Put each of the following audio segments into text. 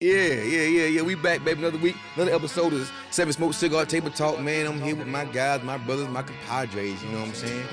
Yeah. We back, baby. Another week, another episode of 7 Smoke Cigar Table Talk, man. I'm here with my guys, my brothers, my compadres, you know what I'm saying?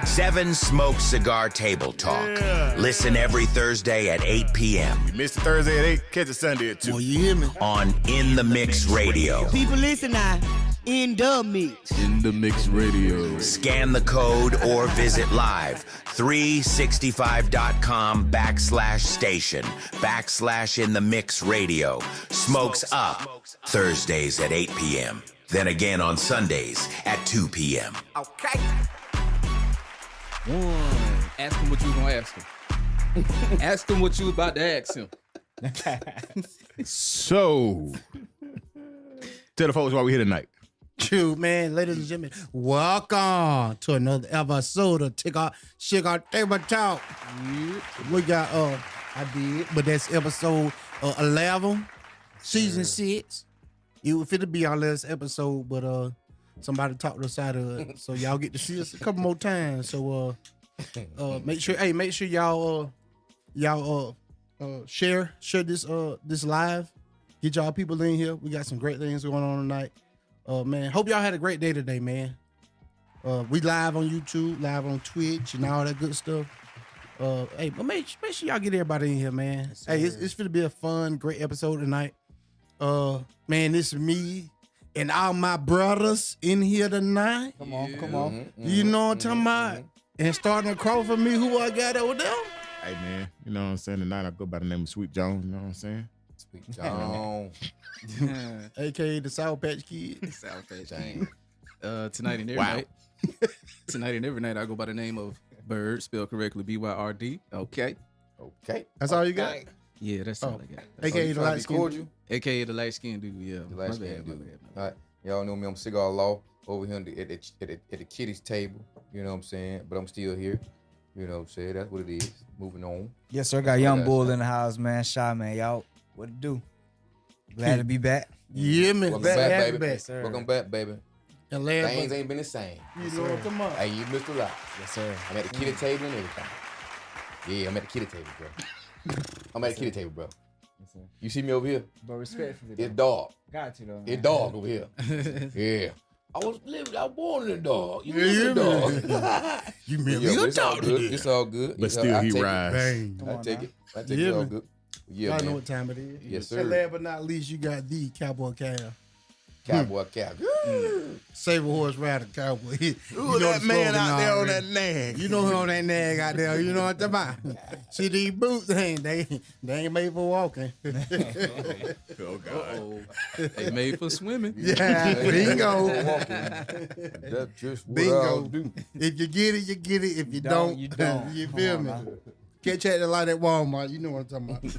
7 Smoke Cigar Table Talk. Yeah. Listen every Thursday at 8 p.m. You missed the Thursday at 8, catch it Sunday at 2. Well, you hear me? On In the Mix Radio. People listen now. In the Mix. In the Mix Radio. Scan the code or visit live 365.com/station/In the Mix Radio. Smokes Up. Thursdays at 8 p.m. Then again on Sundays at 2 p.m. Okay. One. Ask him what you gonna ask him. Ask him what you about to ask him. So, tell the folks why we here tonight. True, man. Ladies and gentlemen, welcome to another episode of Cigar Table Talk. We got, but that's episode 11, season 6. It was fit to be our last episode, but somebody talked us out of it, so y'all get to see us a couple more times. So make sure y'all share this live. Get y'all people in here. We got some great things going on tonight. Man, hope y'all had a great day today, man. We live on YouTube, live on Twitch, and all that good stuff. But make sure y'all get everybody in here, man. Yes, hey, it's gonna be a fun, great episode tonight. Man, this is me and all my brothers in here tonight. Come on. You know what I'm talking about? And starting across from me, who I got over there? Hey, man, you know what I'm saying? Tonight I go by the name of Sweet Jones, you know what I'm saying? Sweet Jones. AKA the Sour Patch Kid. Sour Patch Kid. Tonight and every night. Tonight and every night I go by the name of Bird, spelled correctly BYRD. Okay. That's all you got? Yeah, that's all I got. AKA the light skin dude. AKA the light skin dude, yeah. The light skin dude. All right. Y'all know me, I'm Cigar Law over here at the kiddies table. You know what I'm saying? But I'm still here. You know what I'm saying? That's what it is. Moving on. Yes, sir. Got Young Bull in the house, man. Shy, man. Y'all, what to do? Glad to be back. Yeah, man. Welcome back, baby. Back. Welcome back, baby. Things ain't been the same. You know what I'm talking about? Hey, you missed a lot. Yes, sir. I'm at the kiddie table and everything. Yeah, I'm at the kiddie table, bro. I'm at the kiddie table, bro. Yes, sir. You see me over here? But respectfully. It's dog. Got you, though. Man. It's dog over here. Yeah. I was born in a dog. You live in a dog. You remember your dog today. It's all good. But still, he rides. I take it. It's all good. Yeah, I know what time it is. Yes, sir. And last but not least, you got the Cowboy Cow. Cowboy Cow. Save a horse rider cowboy. Ooh, that man out there on that nag. You know who on that nag out there. You know what I'm talking about. See, these boots, they ain't made for walking. Oh, God. They made for swimming. Yeah, bingo. That's just what Bingo. I'll do. If you get it, you get it. If you don't, you don't. You feel me? Catch at the light at Walmart. You know what I'm talking about.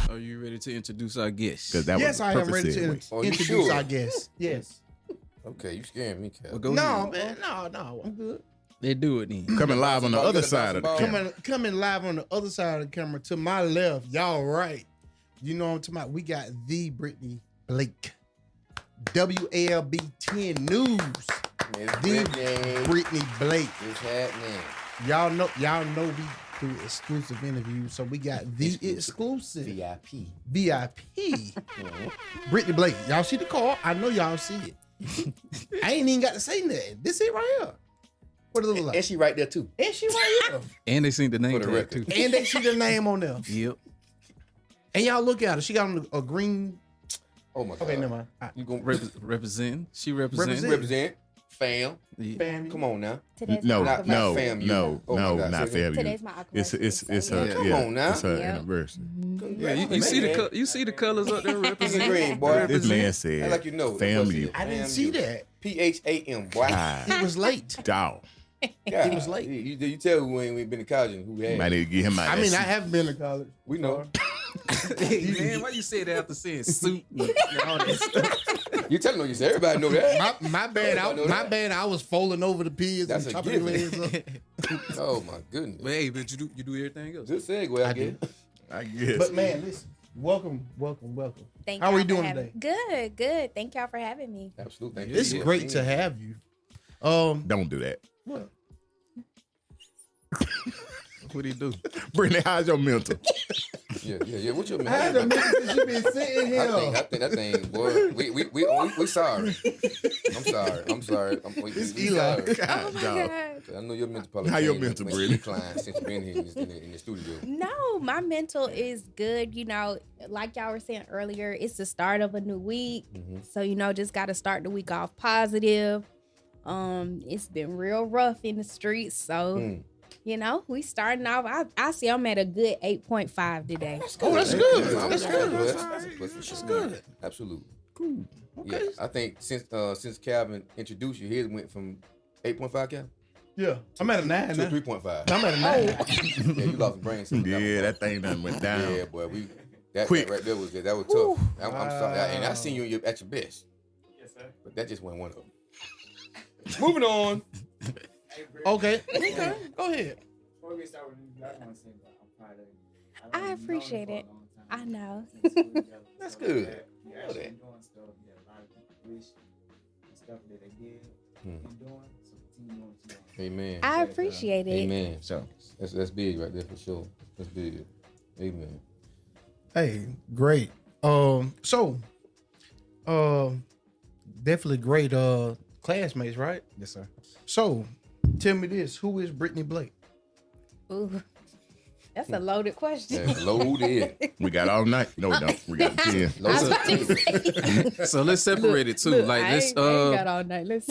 Are you ready to introduce our guest? Yes, I am ready to introduce our guest. Yes. Okay, you scaring me, Cal. Well, No, man. No. I'm good. They do it then. Coming live on the other side of the camera. Coming live on the other side of the camera to my left, y'all right. You know what I'm talking about. We got the Brittany Blake. WALB 10 News. The Brittany Blake. It's happening. Y'all know we do exclusive interviews, so we got the exclusive VIP. Brittany Blake. Y'all see the call? I know y'all see it. I ain't even got to say nothing. This it right here. What it look like? And she right there too. And she right here. And they seen the name For the tag record. too. And they see the name on there. Yep. And y'all look at her. She got on a green. Oh my God. Okay, never mind. You gonna Represent. She represents. represent fam? Yeah. Family. Come on now. No, Not fam, you. no, Oh, my God. not fam. Today's my It's her. Come on now. It's her Yeah. anniversary. Yeah, you see the colors up there Pink and represent. green, boy. This man Act said, like you know. family. I didn't see that. PHAM, boy. It was late. Dog. God, It was late. You tell who ain't been to college and who had. Might need to get him out. I mean, I haven't been to college. We know. Hey, man, why you say that after saying suit and all that stuff? You telling them, you say everybody know that. My bad. I was folding over the peas That's and a chopping the given. legs up. Oh my goodness. But hey, but you do everything else. Good segue, I guess. I guess. But man, listen. Welcome. Thank How y'all are we for doing having- today? Good. Thank y'all for having me. Absolutely. Thank It's you. great to have you. Don't do that. What? What he do? Brittany, how's your mental? Yeah. What you mean? I had to admit that you been sitting here. I think that thing, boy. We sorry. I'm sorry. It's we Eli. sorry. God, Oh dog. my God. I know your mental probably How your changed mental, when Brittany? declined since you've been here in the studio. No, my mental is good. You know, like y'all were saying earlier, it's the start of a new week. Mm-hmm. So, you know, just got to start the week off positive. It's been real rough in the streets. So, you know, we starting off. I see I'm at a good 8.5 today. Oh, that's good. That's good. Absolutely. Cool. Okay. Yeah, I think since Calvin introduced you, his went from 8.5, Calvin, Yeah. I'm at a 9 to now. 3.5. I'm at a 9. Yeah, you lost the brain cells. Yeah, that thing done went down. Yeah, boy, that Quick. right there was tough. I'm sorry, and I seen you at your best. Yes, sir. But that just went one of them. Moving on. Okay. Go ahead. Before we start with you, I want to say that I'm proud of you. I appreciate it. I know. That's good. You're actually doing stuff that a lot of people wish and stuff that they did keep doing. So continue doing what you're doing. Amen. I appreciate it. Amen. So, That's big right there for sure. That's big. Amen. Hey, great. Definitely great classmates, right? Yes, sir. So, tell me this: who is Brittany Blake? Ooh, that's a loaded question. That's loaded. we got all night. No, we don't. We got 10. I was about to say. So let's separate it too. Look, Like I let's ain't got all night. Let's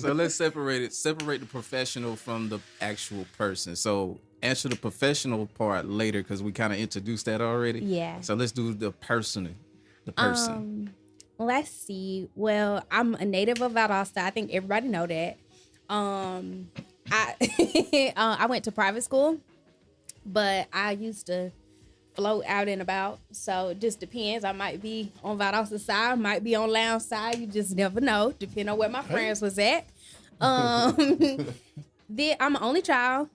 so let's separate the professional from the actual person. So answer the professional part later because we kind of introduced that already. Yeah. So let's do the person. The person. Let's see. Well, I'm a native of Valdosta. I think everybody know that. I went to private school, but I used to float out and about. So it just depends. I might be on Valdosta side, might be on Lounge side. You just never know, depending on where my friends was at. I'm an only child.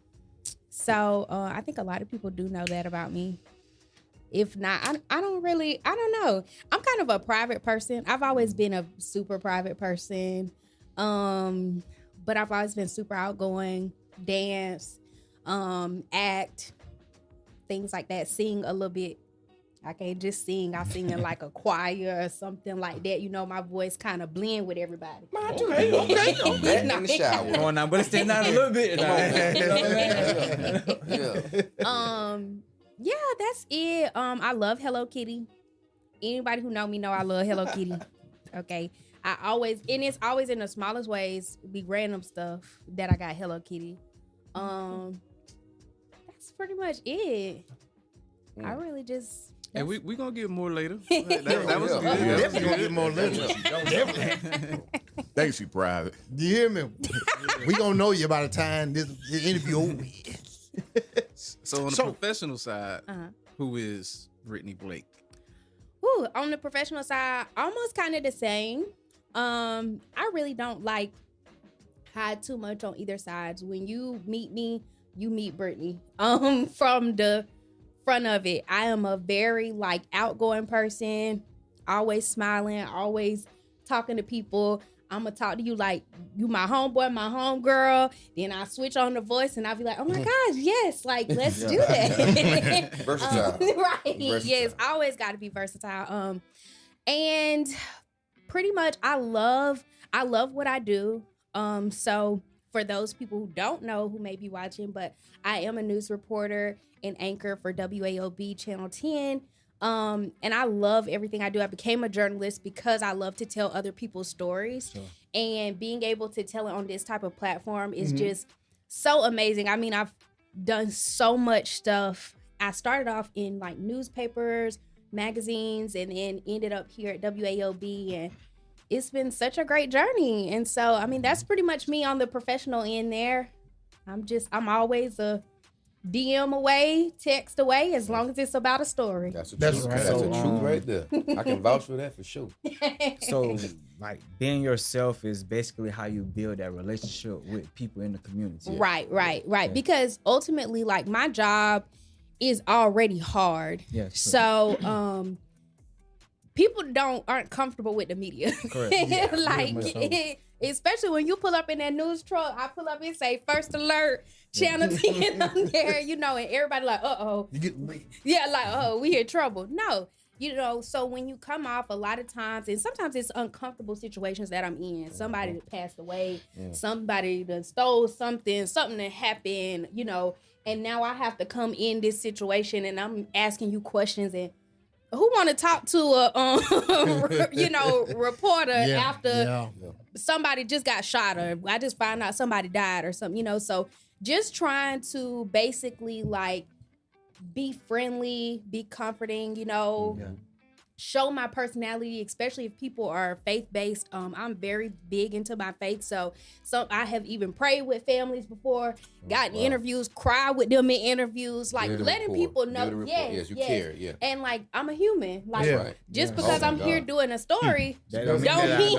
So I think a lot of people do know that about me. If not, I don't know. I'm kind of a private person. I've always been a super private person. But I've always been super outgoing, dance, act, things like that. Sing a little bit. I can't just sing. I sing in like a choir or something like that. You know, my voice kind of blend with everybody. Okay. That in the shower. Come on now, but it's still not a little bit. Yeah. Yeah, that's it. I love Hello Kitty. Anybody who know me know I love Hello Kitty. Okay. It's always in the smallest ways, be random stuff that I got Hello Kitty. That's pretty much it. I really just. And we gonna get more later. Yeah. That was good. Yeah. That was Definitely gonna good. get more later. Thanks, you private. You hear me? We gonna know you by the time this interview over with. So on the professional side, who is Brittany Blake? Ooh, on the professional side, almost kind of the same. I really don't like hide too much on either sides. When you meet me, you meet Brittany. From the front of it, I am a very like outgoing person, always smiling, always talking to people. I'm gonna talk to you like you my homeboy, my homegirl. Then I switch on the voice and I'll be like, oh my gosh, yes, like let's do that. Versatile. Right. Versatile. Yes, always gotta be versatile. And pretty much I love what I do. So for those people who don't know, who may be watching, but I am a news reporter and anchor for WALB Channel 10. And I love everything I do. I became a journalist because I love to tell other people's stories. Sure. And being able to tell it on this type of platform is just so amazing. I mean, I've done so much stuff. I started off in like newspapers, magazines, and then ended up here at WALB. And it's been such a great journey. And so, I mean, that's pretty much me on the professional end there. I'm always a DM away, text away, as long as it's about a story. That's the That's truth. right. That's So, the truth right there. I can vouch for that for sure. So, like, being yourself is basically how you build that relationship with people in the community. Right. Yeah. Because ultimately, like, my job is already hard. Yes. So, people aren't comfortable with the media. Correct. Yeah, like very much so. especially when you pull up in that news truck, I pull up and say First Alert, Channel 10 on there, you know, and everybody like, You get yeah, like, oh, we in trouble. No, you know, so when you come off a lot of times, and sometimes it's uncomfortable situations that I'm in. Somebody that passed away, somebody that stole something that happened, you know, and now I have to come in this situation and I'm asking you questions and who want to talk to a, you know, reporter after somebody just got shot or I just found out somebody died or something, you know, so just trying to basically like be friendly, be comforting, you know, show my personality, especially if people are faith-based. I'm very big into my faith. So I have even prayed with families before, gotten interviews, cried with them in interviews, like letting people know, yes, you care, and like I'm a human. Like just because I'm here doing a story, don't mean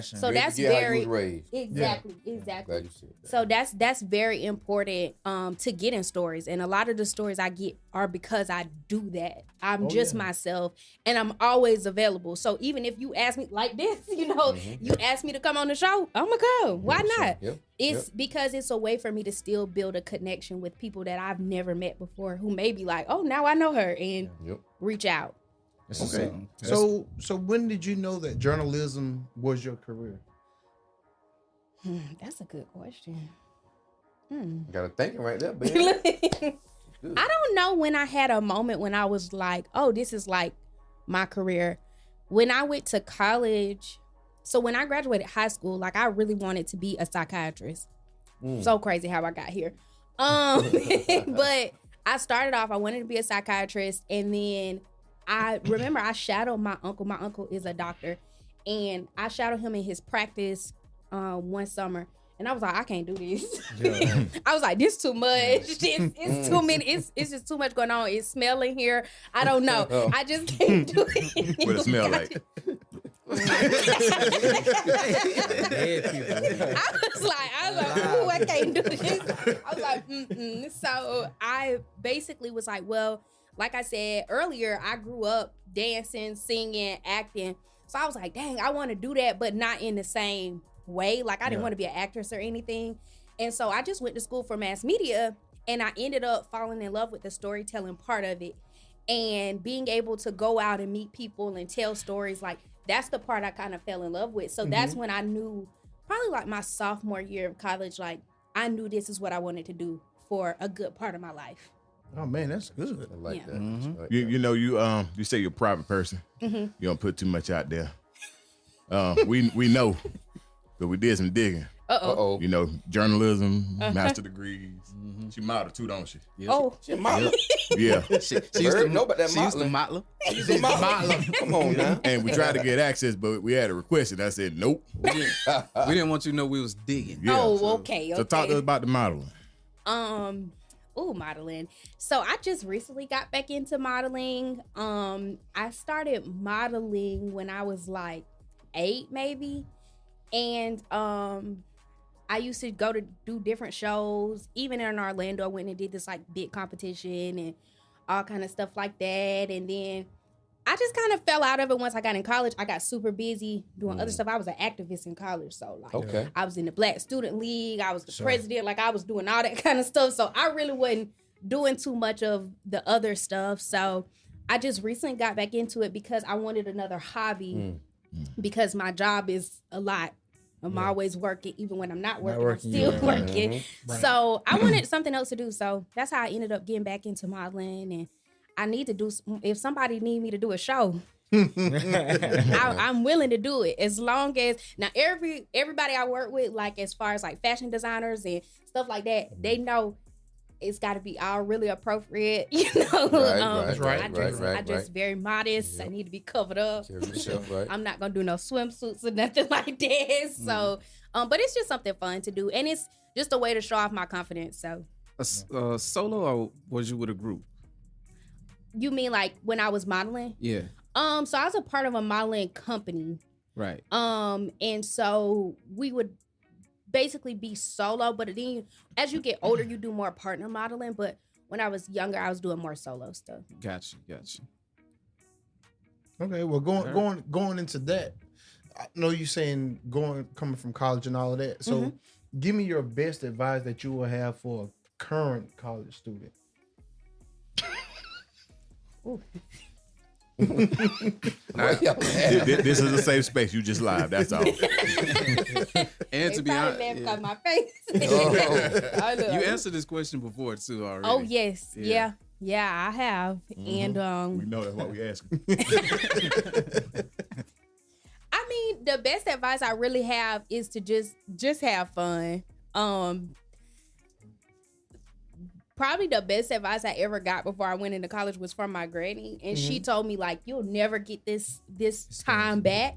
So that's very exactly. Glad you said that. So that's very important to getting stories, and a lot of the stories I get are because I do that. I'm just myself, and I'm always available. So even if you ask me like this, you know, you ask me to come on the show, I'm gonna come. Why not? It's because it's a way for me to still build a connection with people that I've never met before, who may be like, oh, now I know her, and reach out. Okay. So when did you know that journalism was your career? That's a good question. Got to think right there, baby. I don't know when I had a moment when I was like, oh, this is like my career. When I went to college, so when I graduated high school, like I really wanted to be a psychiatrist. So crazy how I got here. But I started off, I wanted to be a psychiatrist, and then I remember I shadowed my uncle. My uncle is a doctor, and I shadowed him in his practice one summer. And I was like, I can't do this. I was like, this too much. It's too many. It's just too much going on. It's smelling here. I don't know. I just can't do it. What it smell like? I was like, ooh, I can't do this. I was like, So I basically was like, well, like I said earlier, I grew up dancing, singing, acting. So I was like, dang, I want to do that, but not in the same way. Like I didn't want to be an actress or anything. And so I just went to school for mass media, and I ended up falling in love with the storytelling part of it and being able to go out and meet people and tell stories. Like that's the part I kind of fell in love with. So that's when I knew, probably like my sophomore year of college, like I knew this is what I wanted to do for a good part of my life. Oh man, that's good. I like that. I like You know, you say you're a private person. You don't put too much out there. We know, but we did some digging. Uh-oh. You know, journalism, master degrees. She model too, don't she? She a model. Yeah. She used to know about that She used to modeling. model. She's a model. Come on now. And we tried to get access, but we had a request, and I said nope. We didn't want you to know we was digging. Yeah. Okay. So talk to us about the modeling. Modeling. So I just recently got back into modeling. I started modeling when I was like 8 maybe. And I used to go to do different shows. Even in Orlando, I went and did this like big competition and all kind of stuff like that. And then I just kind of fell out of it once I got in college. I got super busy doing other stuff. I was an activist in college. So like I was in the Black Student League. I was the president. Like I was doing all that kind of stuff. So I really wasn't doing too much of the other stuff. So I just recently got back into it because I wanted another hobby because my job is a lot. I'm always working. Even when I'm not working, I'm still working. Right. So I wanted something else to do. So that's how I ended up getting back into modeling. And I need to do, if somebody need me to do a show, I'm willing to do it. As long as, now everybody I work with, like as far as like fashion designers and stuff like that, they know it's got to be all really appropriate, you know. I just very modest. I need to be covered up. I'm not gonna do no swimsuits or nothing like that. So, but it's just something fun to do, and it's just a way to show off my confidence. So, solo or was you with a group? You mean like when I was modeling? Yeah. So I was a part of a modeling company. Right. And so we would basically be solo, but then as you get older, you do more partner modeling. But when I was younger, I was doing more solo stuff. Gotcha. Okay, well, going into that, I know you saying coming from college and all of that. So, give me your best advice that you will have for a current college student. This is a safe space. You just live. That's all. And to be honest, got my face. you answered this question before too already. Oh yes, yeah, I have, and We know that's why we ask. I mean, the best advice I really have is to just have fun. Probably the best advice I ever got before I went into college was from my granny, and she told me like, you'll never get this time back.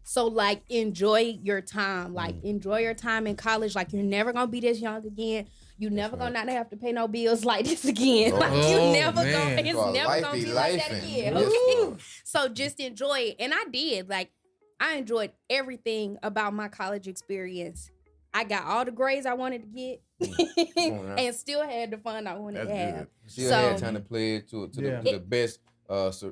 So like, enjoy your time. Like, enjoy your time in college. Like, you're never gonna be this young again. You never gonna not have to pay no bills like this again. Like, you never gonna. It's never gonna be like that again. Okay? So just enjoy it, and I did. Like, I enjoyed everything about my college experience. I got all the grades I wanted to get, and still had the fun I wanted to have. Still had time to play it to the best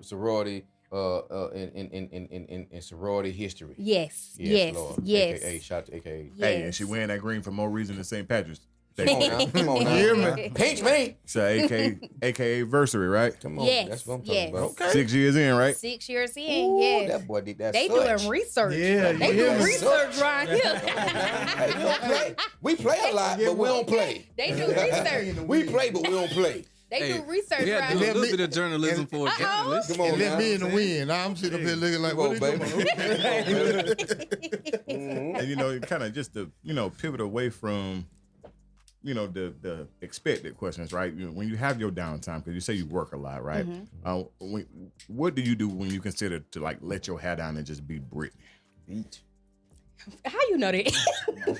sorority in sorority history. Yes. Lord. AKA, shout out to AKA. Yes. Hey, and she wearing that green for more reason than St. Patrick's. Come on now. Come on now. Yeah, man. Pinch me. So AKA versary, right? Come on. Yes, That's what I'm talking yes. about. Okay. 6 years in, right? 6 years in, Ooh, yes. that boy did that. They such. doing research. Yeah, They you hear doing me? research right Hey, here. we don't play. We play a lot, but we don't play. They do research. We play, but we don't play. They do research We had right to do a here. little bit of journalism for a journalist. Come on And now. let me in the win. I'm sitting up here looking like, Come on, what are you baby. doing? And kind of just to pivot away from the expected questions, right? When you have your downtime, because you say you work a lot, right? What do you do when you consider to like let your hair down and just be Brittany? Beach. How you know that?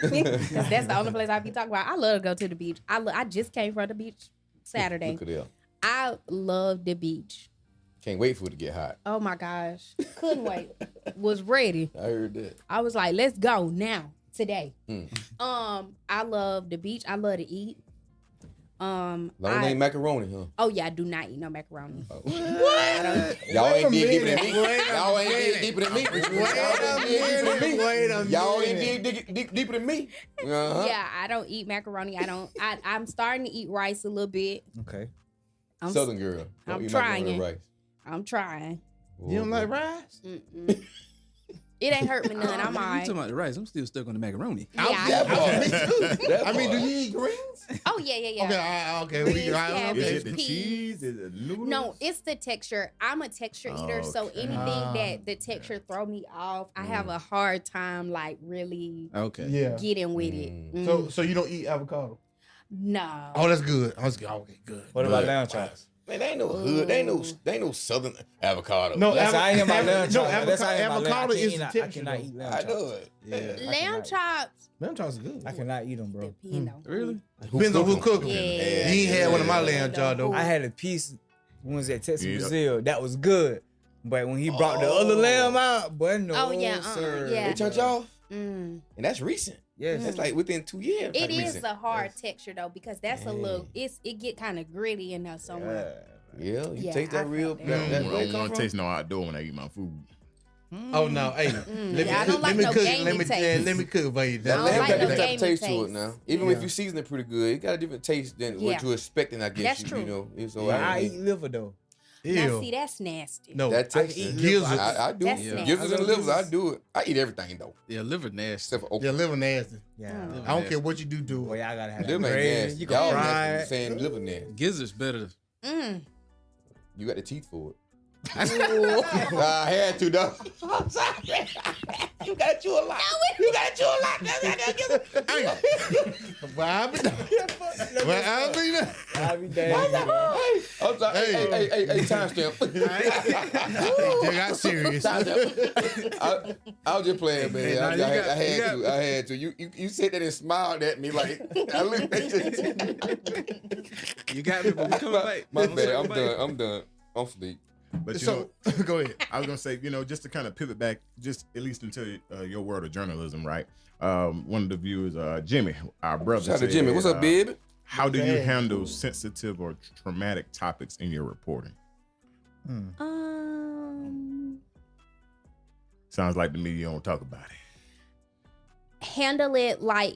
'Cause that's the only place I be talking about. I love to go to the beach. I just came from the beach Saturday. Look at that. I love the beach. Can't wait for it to get hot. Oh my gosh. Couldn't wait. Was ready. I heard that. I was like, let's go now, today. I love the beach. I love to eat. Long ain't macaroni, huh? Oh yeah, I do not eat no macaroni. Y'all ain't dig deeper than me. Y'all ain't dig deeper than me. Y'all ain't dig deeper than me. Yeah, I don't eat macaroni. I'm starting to eat rice a little bit. Okay. Southern girl. Don't I'm eat trying. macaroni and rice. I'm trying. You don't like rice? It ain't hurt me none. I'm You all right. talking about the rice? I'm still stuck on the macaroni. Yeah, That part. That I mean, part. do you eat greens? oh yeah. Okay, we Greens, cabbage. Is it the Peas. cheese? Is it noodles? No, it's the texture. I'm a texture eater, so Okay. anything that the texture throw me off, I have a hard time like really Okay. Yeah. getting with it. So you don't eat avocado? No. Oh, that's good. Okay, good. What about lamb chops? Man, they ain't no hood. They ain't no southern avocado. No, That's I ain't my lamb no, chops. That's I ain't my lamb. avocado I can't is eat- the I texture. cannot eat lamb I chops. know it. Yeah. Lamb chops. Lamb chops is good. I cannot eat them, bro. Depend on. Really? Depends on who cooking. Yeah. You ain't had one of my lamb chops though. I had a piece when was at Texas Yeah. Brazil. That was good. But when he brought the other lamb out, boy, no, Oh, yeah, sir. yeah. They charge y'all? Mm. And that's recent. Yes. That's like within 2 years. It like is recent. a hard texture though because that's a little. It get kind of gritty in there somewhere. Yeah, you Yeah, taste I that real. felt That, that. that, I where it don't come want to from? taste no outdoor when I eat my food. Oh no, hey, Yeah, I don't like no gamey taste. let me cook for you. That I don't lamb like got no different type gamey of taste to taste. it now. Even if you season it pretty good, it got a different taste than Yeah. what you're expecting. I guess That's you, true. you know. It's so I eat liver though. Now see, that's nasty. No, that I can texture. eat gizzards. I do. That's Yeah. nasty. Gizzards and I love livers, I gizzards. do it. I eat everything though, Yeah, liver nasty. except for okra. Your liver nasty. Yeah. I don't care what you do to Boy, it. y'all gotta have Liver that ain't gravy. nasty. You Y'all can fry nasty it. saying liver nasty. Gizzard's better. Mm. You got the teeth for it. I had to though. I'm sorry. You got you a lot. You got you a lot. Well, I mean, I'll be damned. I'm sorry. Hey, timestamp. they got serious. I was just playing, man. Hey, nah, I had to. You said that and smiled at me like I looked at you. You got me, but we coming back. My We'll bad. circle I'm back. done. I'm done. I'm sleep. But you So go ahead. I was gonna say, just to kind of pivot back, just at least into your world of journalism, right? One of the viewers, Jimmy, our brother. Shout out to said, Jimmy. What's up, baby? How do you Okay. handle sensitive or traumatic topics in your reporting? Um, Sounds like to me you don't talk about it. Handle it like,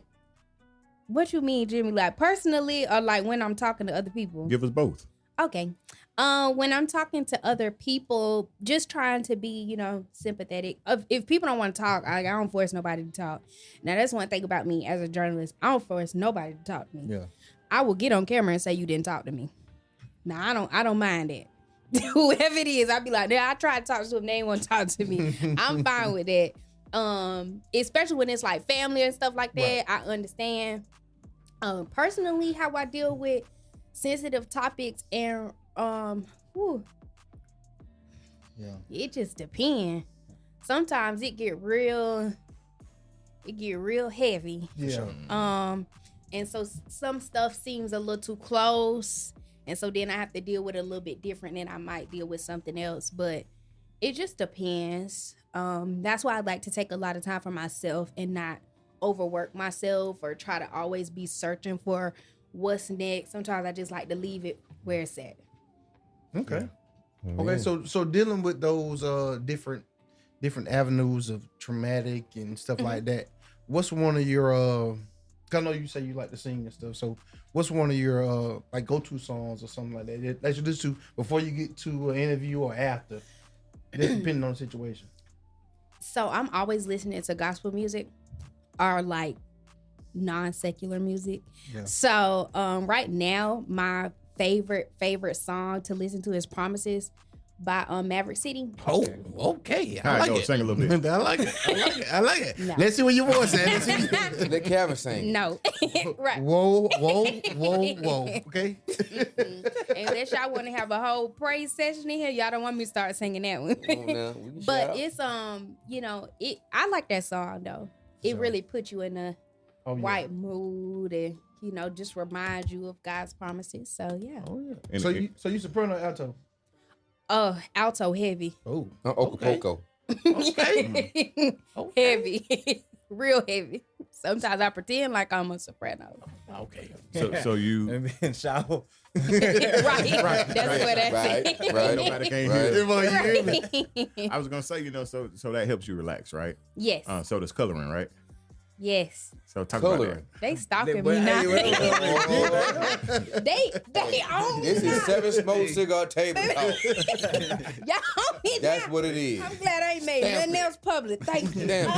what you mean, Jimmy? Like personally, or like when I'm talking to other people? Give us both. Okay. When I'm talking to other people, just trying to be, sympathetic. If people don't want to talk, I don't force nobody to talk. Now, that's one thing about me as a journalist. I don't force nobody to talk to me. Yeah. I will get on camera and say you didn't talk to me. Now, I don't mind that. Whoever it is, I'll be like, I tried to talk to them, they ain't want to talk to me. I'm fine with that. Especially when it's like family and stuff like that. Right. I understand. Personally, how I deal with sensitive topics and it just depends. Sometimes it get real heavy. Yeah. And so some stuff seems a little too close, and so then I have to deal with it a little bit different than I might deal with something else. But it just depends. That's why I like to take a lot of time for myself and not overwork myself or try to always be searching for what's next. Sometimes I just like to leave it where it's at. Okay. Yeah. Okay. So dealing with those different avenues of traumatic and stuff like that. What's one of your I know you say you like to sing and stuff. So what's one of your like go-to songs or something like that you listen to before you get to an interview or after? That's depending on the situation. So I'm always listening to gospel music or like non-secular music. Yeah. So right now my favorite song to listen to is Promises by Maverick City. Oh, okay. I like it. Sing a little bit. I like it. No. Let's see what your voice is. Let Calvin sing. No. Right. Whoa. Okay. Unless y'all want to have a whole praise session in here, y'all don't want me to start singing that one. But it's I like that song though. It really puts you in a right mood and just remind you of God's promises. So yeah. Oh yeah. So you soprano or alto? Alto heavy. Oh, Ocapulco. Okay. Heavy. Real heavy. Sometimes I pretend like I'm a soprano. Okay. So you and then shower. Right. That's what that's right. Nobody can hear it. I was gonna say, so that helps you relax, right? Yes. So does coloring, right? Yes. So talk about that. They stalking me now. They own me. This is 7 Smoke Cigar Table Talk. Y'all own me. That's what it is. I'm glad I ain't made nothing else public. Thank you. Damn.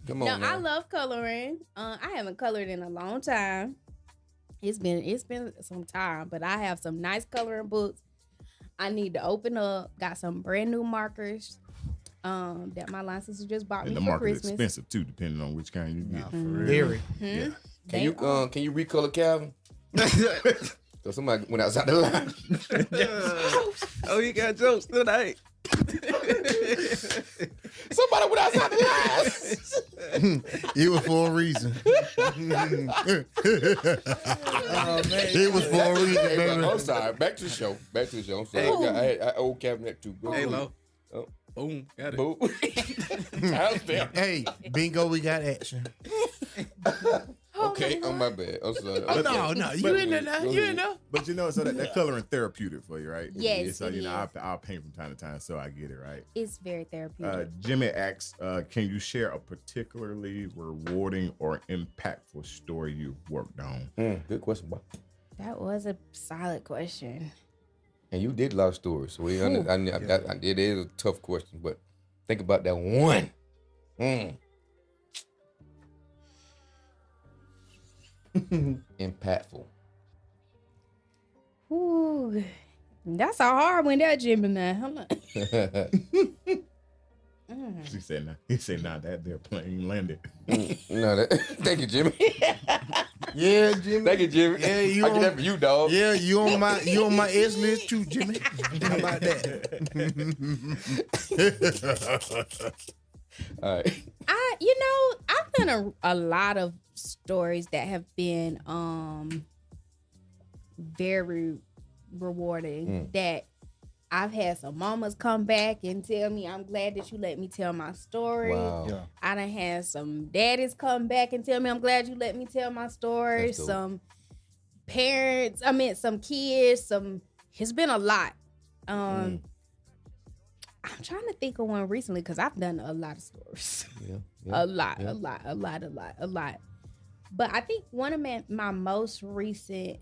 Come on. I love coloring. I haven't colored in a long time. It's been some time, but I have some nice coloring books. I need to open up. Got some brand new markers. That my line sister just bought me for Christmas. The market is expensive too, depending on which kind you get. Very. Yeah. Can you recolor Calvin? So somebody went outside the line. Oh, you got jokes tonight. Somebody went outside the line. It was for a reason. Oh man. It was for a reason, baby. I'm sorry. Back to the show. I'm sorry. I owe Calvin that too. Go ahead. Low. Oh. Boom. Got it. Boom. Hey, bingo, we got action. Okay, on my bad. I'm sorry. Oh, no. You in there now. You in there. But so that coloring therapeutic for you, right? Yes, So, it is. I'll paint from time to time, so I get it, right? It's very therapeutic. Jimmy asks, can you share a particularly rewarding or impactful story you've worked on? Good question, boy. That was a solid question. And you did a lot of stories, so it is a tough question, but think about that one. Impactful. Ooh, that's a hard one, that Jimmy. Now, hold on. He said, nah, that they're plane landed. Thank you, Jimmy. Yeah, Jimmy. Thank you, Jimmy. Yeah, I get that for you, dog. Yeah, you on my S list too, Jimmy. How about that? All right. I've done a lot of stories that have been very rewarding. That I've had some mamas come back and tell me, I'm glad that you let me tell my story. Wow. Yeah. I done had some daddies come back and tell me, I'm glad you let me tell my story. Some parents, some kids, it's been a lot. I I'm trying to think of one recently because I've done a lot of stories. Yeah. A lot. But I think one of my most recent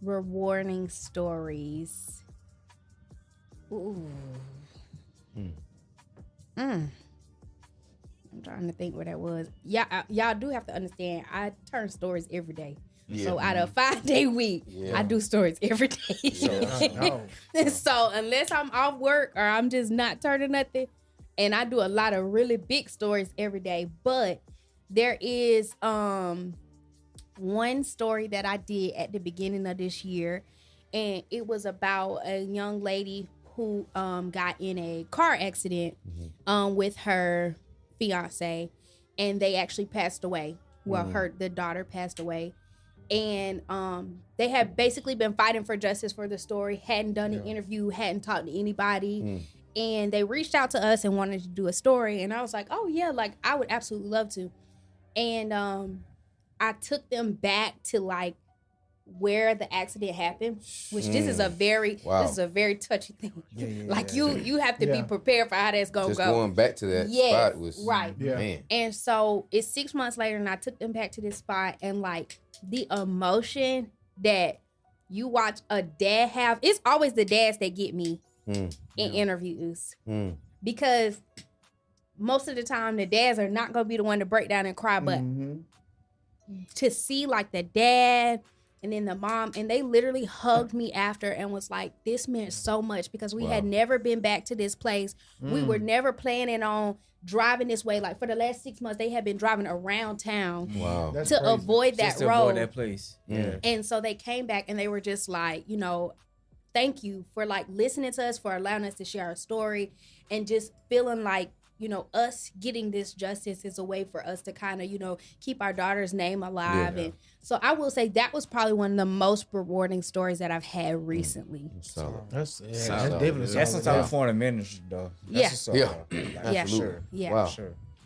rewarding stories. Ooh. I'm trying to think what that was. Yeah, y'all do have to understand. I turn stories every day. Yeah. So out of a 5-day week, I do stories every day. So unless I'm off work or I'm just not turning nothing, and I do a lot of really big stories every day. But there is one story that I did at the beginning of this year, and it was about a young lady who got in a car accident with her fiance, and they actually passed away. Well, the daughter passed away. And they had basically been fighting for justice for the story, hadn't done an interview, hadn't talked to anybody. And they reached out to us and wanted to do a story. And I was like, oh, yeah, like, I would absolutely love to. And I took them back to, like, where the accident happened, which this is a very touchy thing. You have to be prepared for how that's going to go. Just going back to that spot was, man. And so it's 6 months later, and I took them back to this spot, and, like, the emotion that you watch a dad have, it's always the dads that get me in interviews. Because most of the time the dads are not going to be the one to break down and cry, but to see like the dad and then the mom, and they literally hugged me after and was like, this meant so much because we had never been back to this place. We were never planning on driving this way. Like for the last 6 months, they had been driving around town to avoid that road. Avoid that place. And so they came back and they were just like, you know, thank you for like listening to us, for allowing us to share our story, and just feeling like, you know, us getting this justice is a way for us to kind of, you know, keep our daughter's name alive. And so I will say that was probably one of the most rewarding stories that I've had recently. That's definitely that's some type of foreign ministry, though.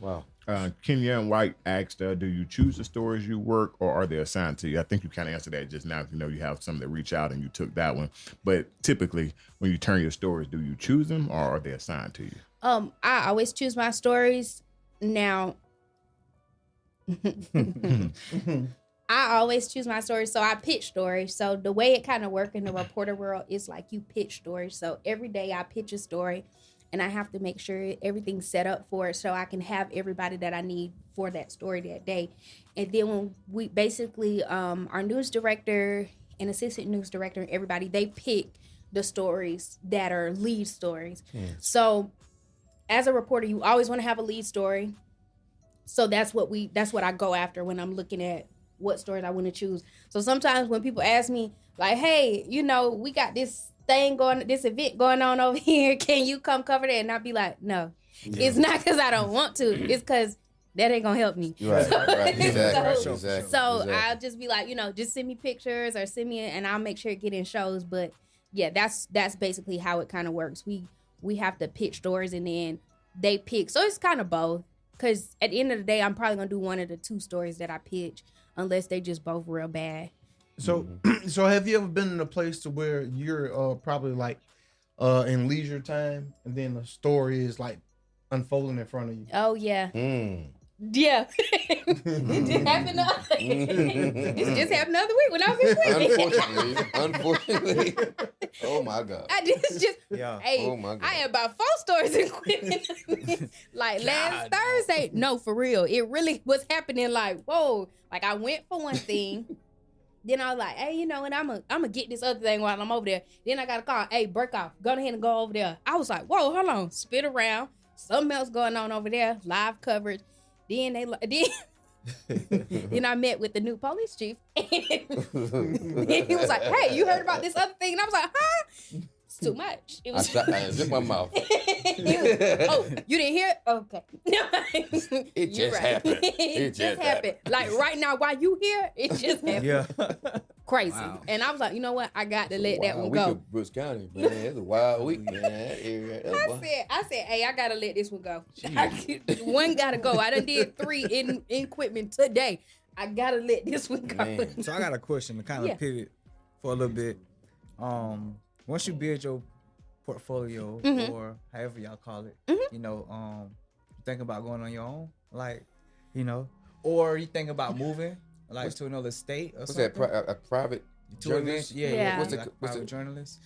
Wow. Kenya and White asked, do you choose the stories you work or are they assigned to you? I think you kind of answered that just now. You know, you have some that reach out and you took that one. But typically, when you turn your stories, do you choose them or are they assigned to you? I always choose my stories. Now, I always choose my stories. So I pitch stories. So the way it kind of works in the reporter world is like you pitch stories. So every day I pitch a story and I have to make sure everything's set up for it so I can have everybody that I need for that story that day. And then when we basically, our news director and assistant news director and everybody, they pick the stories that are lead stories. So as a reporter, you always want to have a lead story. So that's what I go after when I'm looking at what stories I want to choose. So sometimes when people ask me like, hey, you know, we got this event going on over here. Can you come cover that? And I'll be like, no, it's not because I don't want to. It's because that ain't gonna help me. So I'll just be like, you know, just send me pictures or send me, and I'll make sure it get in shows. But yeah, that's basically how it kind of works. We have to pitch stories and then they pick. So it's kind of both. Because at the end of the day, I'm probably going to do one of the two stories that I pitch unless they just both real bad. So so have you ever been in a place to where you're probably like in leisure time and then the story is like unfolding in front of you? Oh, yeah. Yeah. It just happened it just happened the other week when I was in Unfortunately. Oh my God. Hey, oh my God. I had about 4 stories in equipment. Like last Thursday. No, for real. It really was happening like, whoa. Like I went for one thing. Then I was like, hey, you know, and I'm gonna get this other thing while I'm over there. Then I got a call, hey, break off. Go ahead and go over there. I was like, whoa, hold on. Spit around. Something else going on over there. Live coverage. Then then I met with the new police chief. And he was like, hey, you heard about this other thing? And I was like, huh? It's too much. It was I zipped my mouth. Oh, you didn't hear it? Okay. It just happened. It just happened. Like right now, while you here, it just happened. Yeah. Crazy. Wow. And I was like, you know what? I got to let that one go. Brooks County, man. It's a wild week, man. I said, hey, I gotta let this one go. One gotta go. I done did 3 in equipment today. I gotta let this one go. Man. So I got a question to kind of pivot for a little bit. Once you build your portfolio Mhm. or however y'all call it, Mhm. you know, you think about going on your own, like, you know, or you think about moving like to another state or What's something. that? A private To journalist? adventure, Yeah. What's like the a what's private the? journalist.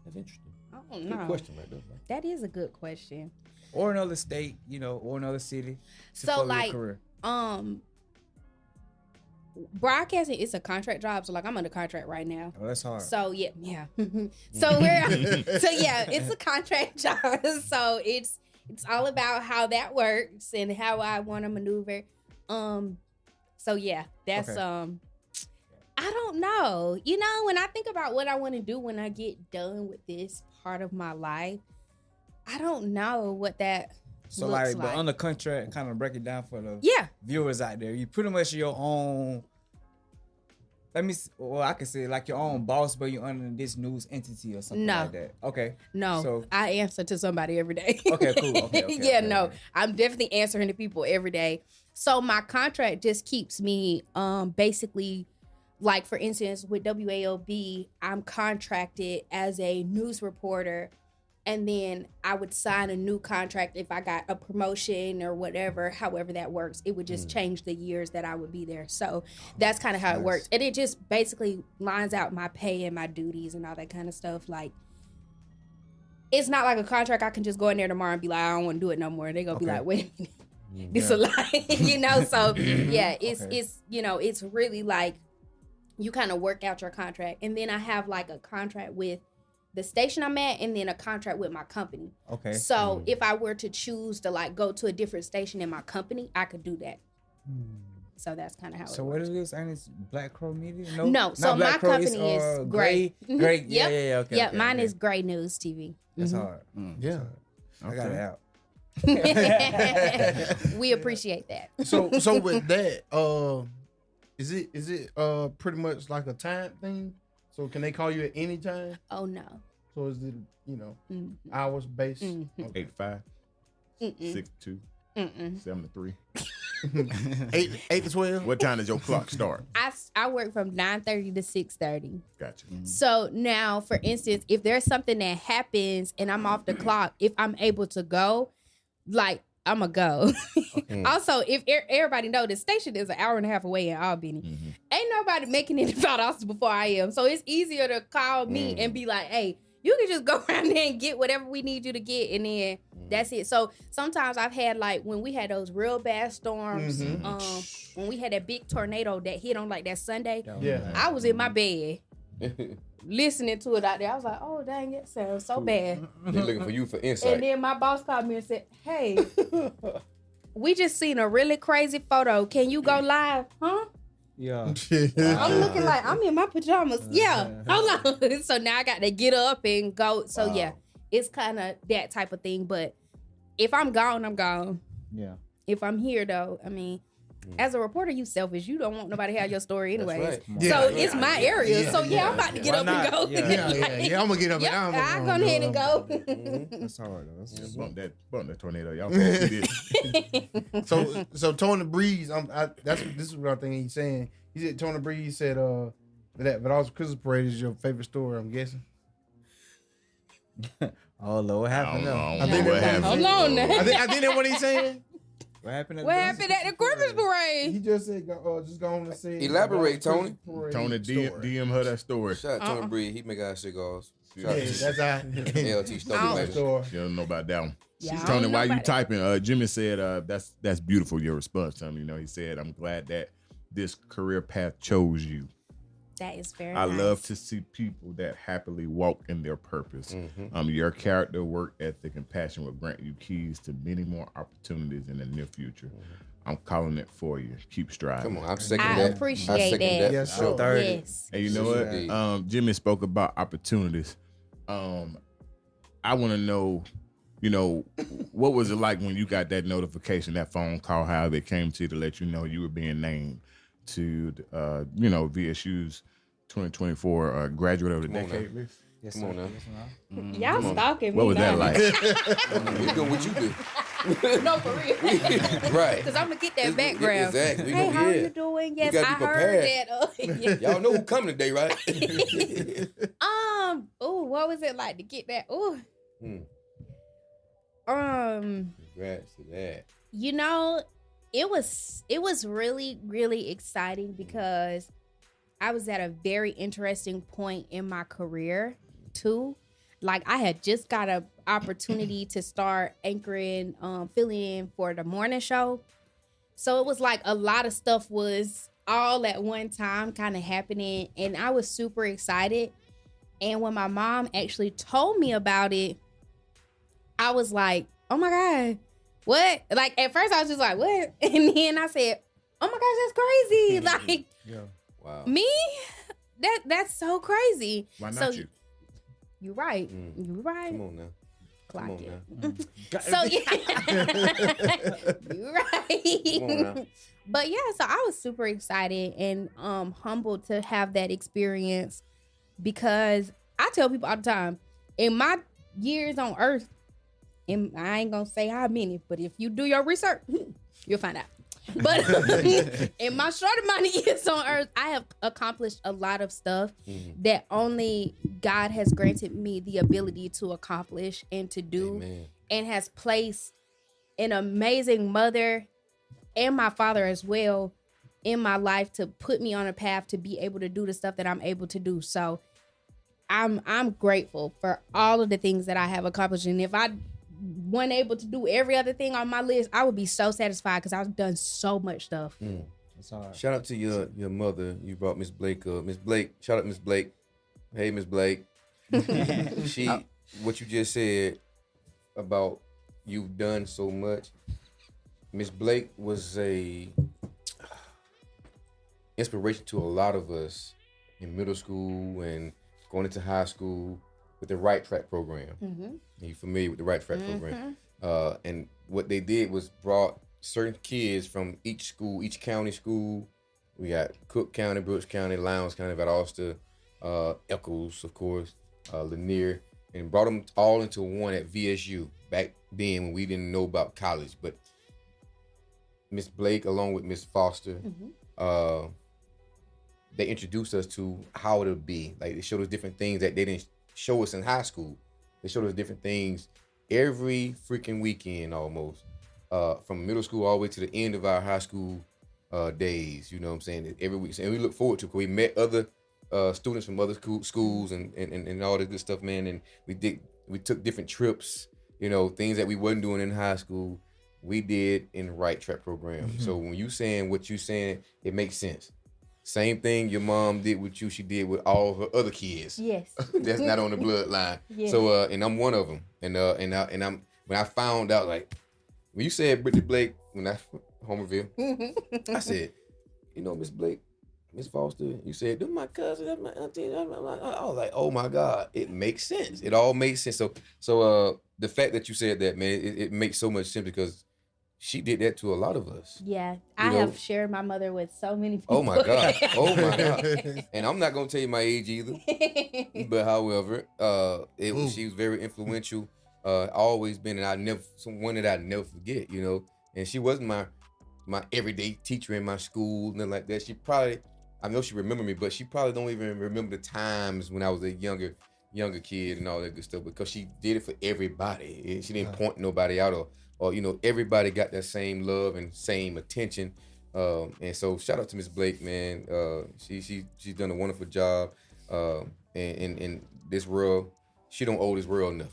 That's interesting. I don't Good know. question right there. Man. That is a good question. Or another state, you know, or another city. To So follow your like, career. Broadcasting is a contract job. So like, I'm under contract right now. Oh, that's hard. So yeah. So it's a contract job. So it's all about how that works and how I want to maneuver. So yeah, that's Okay. I don't know. You know, when I think about what I want to do when I get done with this part of my life, I don't know what that So looks like, but on the contract, kind of break it down for the yeah. viewers out there. You pretty much your own. I can say like your own boss, but you're under this news entity or something No. like that. Okay. No, So- I answer to somebody every day. Okay, cool. Okay, yeah, okay, no, okay. I'm definitely answering to people every day. So my contract just keeps me basically, like for instance with WALB, I'm contracted as a news reporter, and then I would sign a new contract if I got a promotion or whatever. However that works, it would just change the years that I would be there. So that's kind of how it works, and it just basically lines out my pay and my duties and all that kind of stuff. Like, it's not like a contract I can just go in there tomorrow and be like, I don't want to do it no more. They're gonna be Okay. like, wait a minute, this a lie, you know? So yeah, it's Okay. it's you know, it's really like you kind of work out your contract, and then I have like a contract with the station I'm at, and then a contract with my company. Okay. So if I were to choose to like go to a different station in my company, I could do that. So that's kind of how So it what works. is this? And it's Black Crow Media? No, not so Black my Crow, company it's, is Gray. Mhm. Gray. Yep. Yeah. Okay. Yep, okay, mine okay. is Gray News TV. That's Mhm. hard. Yeah. I got it out. We appreciate that. So with that, is it pretty much like a time thing? So can they call you at any time? Oh no. So is it, you know, Mm. hours based? 8-5, Mm-mm. 6-2, Mm-mm. 7-3. 8 to 12? What time does your clock start? I work from 9:30 to 6:30. Gotcha. So now, for instance, if there's something that happens and I'm off the clock, if I'm able to go, like I'm going to go. Also, if everybody know the station is an hour and a half away in Albany, ain't nobody making it about us before I am. So it's easier to call me and be like, hey, you can just go around there and get whatever we need you to get, and then that's it. So sometimes I've had, like, when we had those real bad storms, when we had that big tornado that hit on like that Sunday, Yeah. I was in my bed listening to it out there. I was like, oh, dang, it sounds so bad. They're looking for you for And insight. then my boss called me and said, hey, we just seen a really crazy photo. Can you go live? Huh? Yeah. I'm looking like I'm in my pajamas. Yeah. Hold on. So now I got to get up and go. So yeah, it's kind of that type of thing. But if I'm gone, I'm gone. Yeah. If I'm here though, I mean, as a reporter, you selfish. You don't want nobody to have your story anyways. right. So it's my area. So yeah, I'm about to get Why up not? and go. Yeah. I'm gonna get up Yep, and I'll go ahead and go. That's hard though. That's Bump that tornado. Y'all can't see this. So Tony Breeze, this is what I think he's saying. He said Tony Breeze said but also Christmas Parade is your favorite story, I'm guessing. Oh Lord, what happened now? I think what that's happened. Hold on now. I think that's what he's saying. What happened? What happened at the Christmas He parade? just said just go on and say Elaborate, Tony. Tony, DM her that story. Shout out to Tony Breed. He make our cigars. Shout out Yeah, to that's how LT Story, baby. story. She don't know about that one. Yeah, I Tony, don't why know you about it. typing? Jimmy said, that's beautiful, your response to him. You know, he said, I'm glad that this career path chose you. That is very I nice. love to see people that happily walk in their purpose. Your character, work ethic, and passion will grant you keys to many more opportunities in the near future. I'm calling it for you. Keep striving. Come on, I'm second I that. appreciate I second that. Yes, for sir. sure. Yes. And you know Yes, what? indeed. Jimmy spoke about opportunities. I want to know, you know, what was it like when you got that notification, that phone call, how they came to you to let you know you were being named to, VSU's 2024 Graduate of the Come on Decade now. list? Yes, Come sir. on now. Yes, sir. Y'all stalking me. What was that now. like? We doing what you do. No, for real. Right. Because I'm going to get that It's- background. exactly. We Hey, gonna- how yeah. you doing? Yes, gotta I be heard prepared. that. Yeah. Y'all know who coming today, right? What was it like to get that? Congrats to that. You know, it was really, really exciting because I was at a very interesting point in my career too. Like I had just got an opportunity to start anchoring, filling in for the morning show. So it was like a lot of stuff was all at one time kind of happening, and I was super excited. And when my mom actually told me about it, I was like, oh my God, what? Like at first I was just like, what? And then I said, oh my gosh, that's crazy. Like, Wow. me? That's so crazy. Why not so, you? You're right. You're right. Come on now. Clock Come on it. now. So yeah, you're right. Come on now. But yeah, so I was super excited and humbled to have that experience because I tell people all the time, in my years on earth, and I ain't gonna say how many, but if you do your research, you'll find out. But in my short amount of years on earth, I have accomplished a lot of stuff that only God has granted me the ability to accomplish and to do. Amen. And has placed an amazing mother and my father as well in my life to put me on a path to be able to do the stuff that I'm able to do. So I'm grateful for all of the things that I have accomplished. And if I wasn't able to do every other thing on my list, I would be so satisfied because I've done so much stuff. It's hard. Shout out to your mother. You brought Miss Blake up. Miss Blake, shout out Miss Blake. Hey, Miss Blake. What you just said about you've done so much. Miss Blake was a inspiration to a lot of us in middle school and going into high school with the Right Track program. Are you familiar with the Right Track program? And what they did was brought certain kids from each school, each county school. We got Cook County, Brooks County, Lowndes County, Valdosta, Eccles, of course, Lanier, and brought them all into one at VSU back then when we didn't know about college. But Miss Blake, along with Miss Foster, they introduced us to how it'll be. Like they showed us different things that they didn't show us in high school. They showed us different things every freaking weekend almost, from middle school all the way to the end of our high school days. You know what I'm saying? Every week, and we look forward to it. We met other students from other schools and all the good stuff, man. And we took different trips. You know, things that we wasn't doing in high school, we did in the Right Track program. So when you saying what you saying, it makes sense. Same thing your mom did with you, she did with all her other kids. Yes. That's not on the bloodline. Yes. So and I'm one of them. And I'm when I found out, like when you said Brittany Blake, when I Homerville, I said, you know, Miss Blake, Miss Foster, you said, "They're my cousin, that's my auntie." I was like, oh my God, it makes sense. It all makes sense. So the fact that you said that, man, it makes so much sense because she did that to a lot of us. Yeah, I have shared my mother with so many people. Oh my God. Oh my God. And I'm not gonna tell you my age either. But however, she was very influential. Always been, and someone that I never forget, you know. And she wasn't my everyday teacher in my school, nothing like that. She probably, I know she remembered me, but she probably don't even remember the times when I was a younger kid and all that good stuff, because she did it for everybody. She didn't point nobody out or you know, everybody got that same love and same attention. And so shout out to Miss Blake, man. She's done a wonderful job. In this world, she don't owe this world nothing.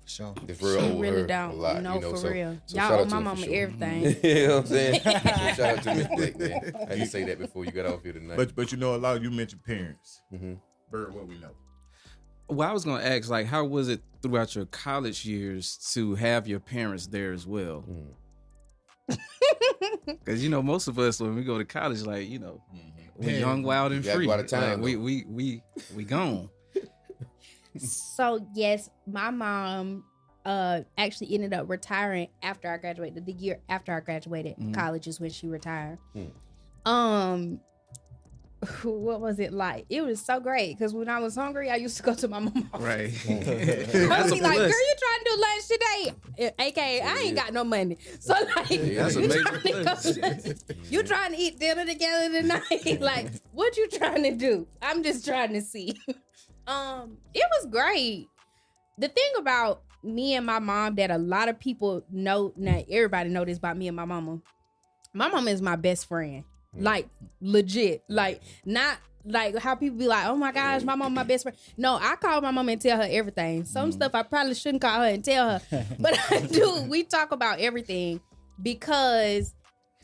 Sure. This world She owe really her don't. a lot. No, you know, for real. So Y'all shout owe out to my her mama for sure. everything. You know what I'm saying? So shout out to Miss Blake, man. I didn't say that before you got off here tonight. But you know, a lot of you mentioned parents. Bird, what we know. Well, I was gonna ask, like, how was it throughout your college years to have your parents there as well? Because you know, most of us when we go to college, like, you know, we're young, wild, and You gotta free. go out of town, Like, we gone. So yes, my mom actually ended up retiring after I graduated. The year after I graduated college is when she retired. what was it like? It was so great because when I was hungry, I used to go to my mama's. Right. I would be like, girl, you trying to do lunch today? AKA, I ain't got no money. So like, That's a major plus. you trying to eat dinner together tonight? Like, what you trying to do? I'm just trying to see. It was great. The thing about me and my mom that a lot of people know, not everybody know this about me and my mama. My mama is my best friend. Like legit, like not like how people be like, oh my gosh, my mom my best friend. No, I call my mom and tell her everything. Some stuff I probably shouldn't call her and tell her, but I do. We talk about everything because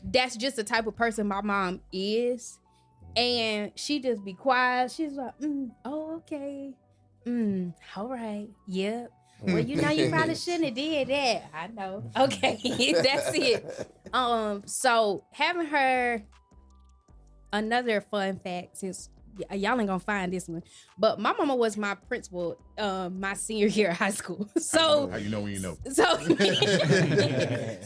that's just the type of person my mom is, and she just be quiet. She's like, oh okay, all right, yep. Well, you know, you probably shouldn't have did that. I know. Okay, that's it. So having her. Another fun fact, since y'all ain't gonna find this one, but my mama was my principal my senior year of high school. So how you know when you know? So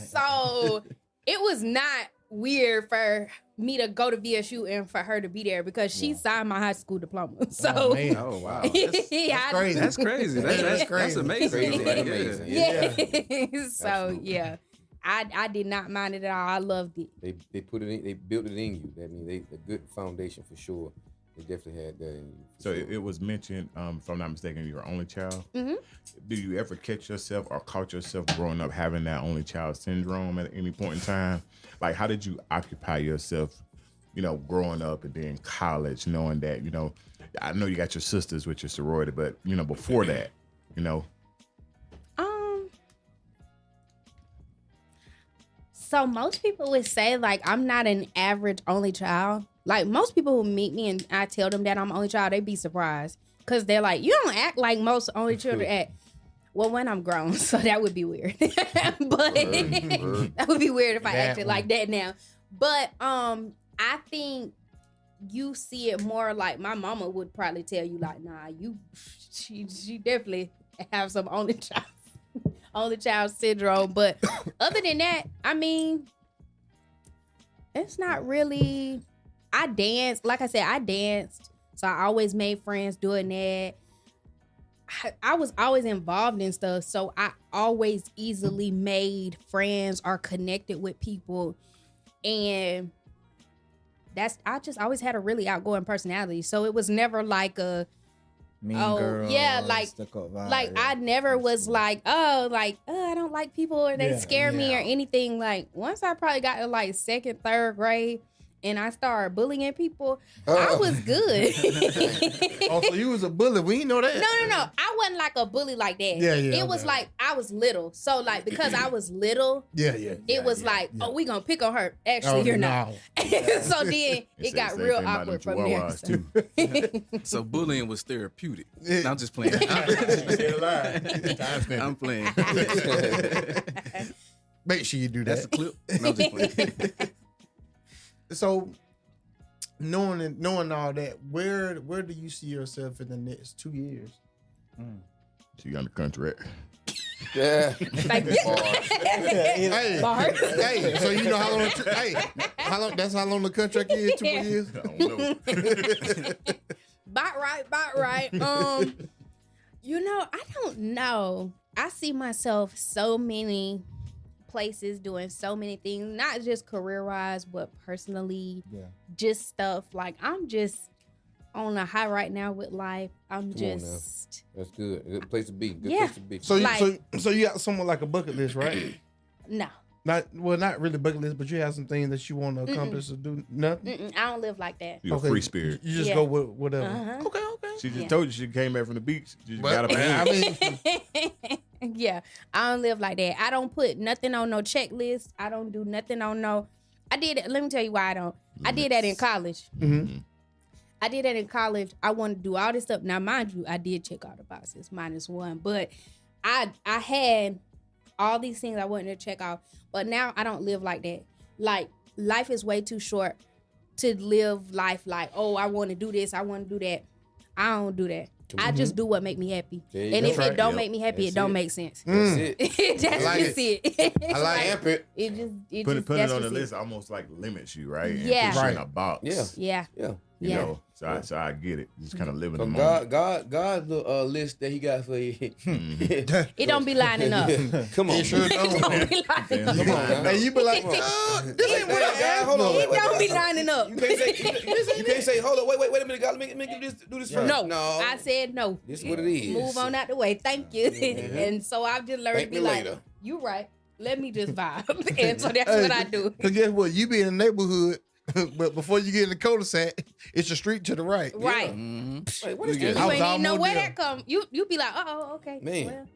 so it was not weird for me to go to VSU and for her to be there because she signed my high school diploma. So Oh wow, that's crazy. That's crazy. That's amazing. Crazy. Yeah. So yeah. I did not mind it at all. I loved it. They put it in, they built it in you. That means a good foundation for sure. They definitely had that in you. So it was mentioned, if I'm not mistaken, you're an only child. Mm-hmm. Do you ever catch yourself or caught yourself growing up having that only child syndrome at any point in time? Like, how did you occupy yourself, growing up and then college, knowing that, I know you got your sisters with your sorority, but, before that, So most people would say, like, I'm not an average only child. Like, most people who meet me and I tell them that I'm only child, they be surprised. Because they're like, you don't act like most only children act. Well, when I'm grown, so that would be weird. But that would be weird if I acted like that now. But I think you see it more like my mama would probably tell you, like, nah, she definitely have some only child syndrome. But other than that, I mean, it's not really. I danced, like I said, I danced, so I always made friends doing that. I was always involved in stuff, so I always easily made friends or connected with people, and I just always had a really outgoing personality. So it was never like a mean girl, yeah, like I never was like, I don't like people or they scare me or anything. Like once I probably got to like second, third grade and I started bullying people, I was good. Oh, so you was a bully? We didn't know that. No. I wasn't like a bully like that. Yeah. It was like I was little. So like because I was little, it was like, oh, we gonna pick on her. Actually, you're not. So then it got real awkward from there. So bullying was therapeutic. I'm just playing. I'm playing. Make sure you do that. That's the clip. No, I'm just playing. So, knowing all that, where do you see yourself in the next 2 years? So you on the contract. Yeah. Like, hey, so you know how long? How long? That's how long the contract is. 2 years. I don't know. Bot right. I don't know. I see myself so many places doing so many things, not just career-wise, but personally. Yeah. Just stuff like I'm just on a high right now with life. That's good. Good place to be. Place to be. So you got somewhat like a bucket list, right? No. Not really bucket list, but you have some things that you want to accomplish or do. Nothing. I don't live like that. You're a free spirit. You just go with whatever. Uh-huh. Okay. She just told you she came back from the beach. She just got up and Yeah, I don't live like that. I don't put nothing on no checklist. I don't do nothing on no. I did it. Let me tell you why I don't. I did that in college. Mm-hmm. I did that in college. I wanted to do all this stuff. Now, mind you, I did check all the boxes, -1. But I had all these things I wanted to check off. But now I don't live like that. Like, life is way too short to live life like, oh, I want to do this, I want to do that. I don't do that. I just do what make me happy. And if it don't make me happy, it don't make sense. That's it. That's just it. I like it. It just put it on the list almost like limits you, right? And Yeah. puts you in a box. Yeah. You Yeah. know, so I get it. Just kind of living So the moment. God's the list that he got for you. It don't be lining up. Come on. It sure It don't. don't be lining up. Come on now. And you be like, Come on. this ain't what I asked Hold on. for. It don't be lining up. You can't say, hold on, wait a minute, God, let me do this first. No, I said no. This is what it is. Move on out the way. Thank you. And so I've just learned Thank to be me like, later. you right. Let me just vibe. And so that's what I do. Because guess what? You be in the neighborhood, but before you get in the cul-de-sac, it's a street to the right. Right. Wait, what is And this? you I was ain't even know almost where there. that come. You be like, oh, okay. Man. Well,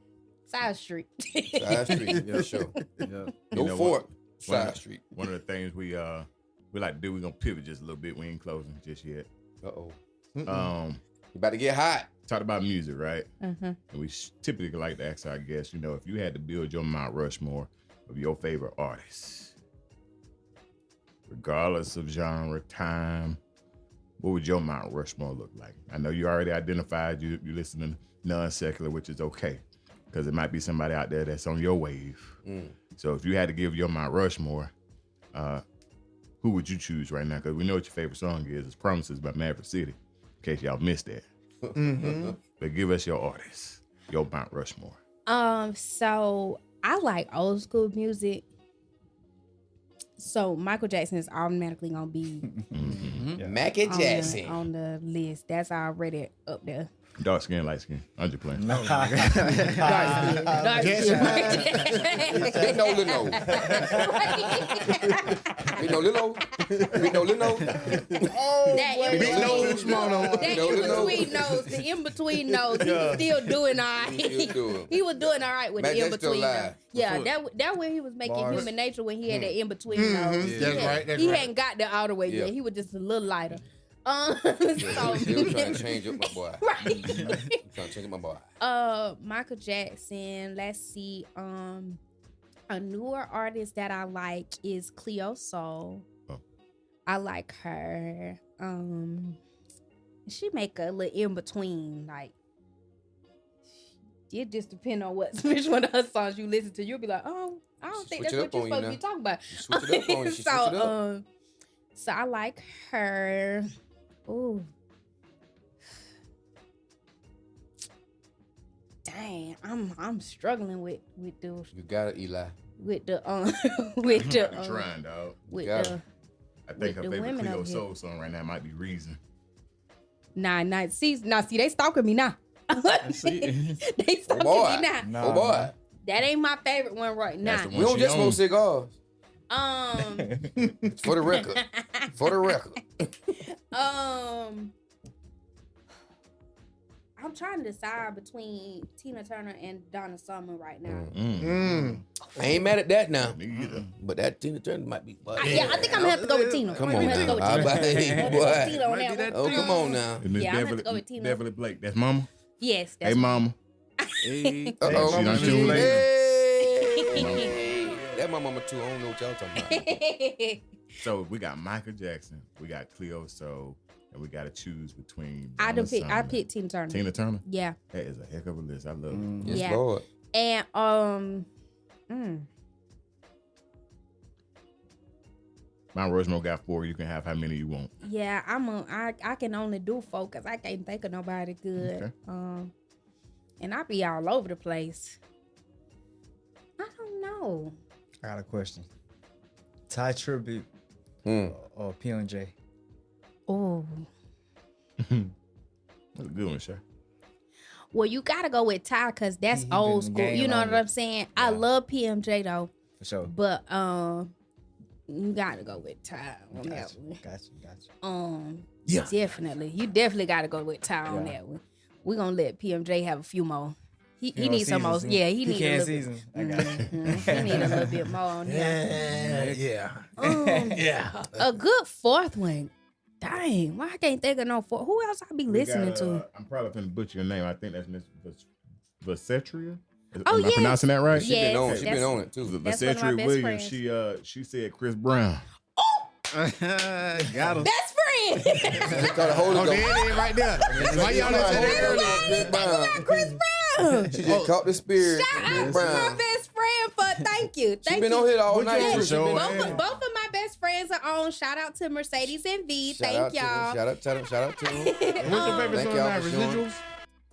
side street. Side street, for sure. Yeah. No know fork, One side of- street. One of the things we like to do, we're gonna pivot just a little bit. We ain't closing just yet. Uh-oh. You You about to get hot. talked about music, right? Mm-hmm. And we typically like to ask our guests, if you had to build your Mount Rushmore of your favorite artists, regardless of genre, time, what would your Mount Rushmore look like? I know you already identified you listening to non-secular, which is okay, because it might be somebody out there that's on your wave. So if you had to give your Mount Rushmore, who would you choose right now? Because we know what your favorite song is. It's Promises by Maverick City, in case y'all missed that. But give us your artists, your Mount Rushmore. So I like old school music. So Michael Jackson is automatically gonna be Mac and Jackson. on the list. That's already up there. Dark skin, light skin. I'm just playing. Dark skin. Big no little no. Big no little. Big no little no. That Big nose, small nose. That Big no in little no. between nose, the in between nose, he was still doing all right. He still doing. He was doing all right with Mac the in Jackson still between alive. nose. Yeah, Before- that when he was making Bars. Human Nature when he had that in between nose. Yeah. That's right. That's He right. hadn't got there all the way Yeah. yet. He was just a little lighter. So Still trying to change up my boy. right. Trying to change up my boy. Michael Jackson. Let's see. A newer artist that I like is Cleo Soul. Oh. I like her. She make a little in between. Like, it just depends on which one of her songs you listen to. You'll be like, oh, I don't think Switch that's it what up you're on you supposed to be talking about. She switch it up on you. She switch it up. So I like her. Ooh. Dang, I'm struggling with the You got it, Eli. with the I'm trying, dog. with Got the it. I think with her the favorite women Cleo over here. Soul song right now might be Reason. see they stalking me now. See? They Oh stalking boy. me now. Oh boy. That ain't my favorite one right now. That's the We one don't she just smoke owns. cigars. Um, For the record. For the record. I'm trying to decide between Tina Turner and Donna Summer right now. I ain't mad at that now. Me either. But that Tina Turner might be. Yeah, I think I'm gonna have to go with Tina. Come I'm on gonna have to now. go with How Tina. about I'm hey, gonna have to boy? go with Tina on Might be that that one. Oh, come on now. And Miss Yeah, I'm gonna have to go Beverly, with Tina. Beverly Blake. That's mama. Yes, Hey, that's mama. Hey, Uh-oh. She done tuned later. Hey. That my mama too. I don't know what y'all talking about. So we got Michael Jackson, we got Cleo Soul, and we got to choose between. I Donna picked Summer. Tina Turner. Tina Turner. Yeah, That is a heck of a list. I love it. Yes, Yeah. Lord. and Mount Rushmore got 4. You can have how many you want. yeah, I can only do 4 because I can't think of nobody good. Okay. And I be all over the place. I don't know. I got a question. Ty Tribute or P&J? Oh, That's a good one, sure. well, you gotta go with Ty because that's He old been in the school. game You know what longer. I'm saying? I love PMJ though, For sure. but you gotta go with Ty on that Gotcha. one. Gotcha. Yeah. Definitely. You definitely got to go with Ty on Yeah. that one. We're going to let PMJ have a few more. He You know, needs some more. seasons. Yeah, he needs a Pecan little season. I got you. He need a little bit more on there. Yeah. Yeah. A good 4th one. Dang, why I can't think of no 4th? Who else I be listening to? I'm probably going to butcher your name. I think that's Miss Vasetria. Oh, Am I yes. pronouncing that right? She been on. Yes, She that's- been on it too. That's one of my Vasetria best Williams. friends. She said Chris Brown. got him. Best friend. Just gotta hold it Oh, though. there it is right there. Why y'all not saying that earlier? Chris Brown. She just caught the spirit. Shout out Chris to my Brown. best friend for thank you. She Thank been you. on here all What night. you too. for She been- sure? Both of my best friends replays are on. Shout out to Mercedes and V. Shout Thank out to them. y'all. Shout out to them. What's your favorite Thank song y'all now? for showing. Residuals?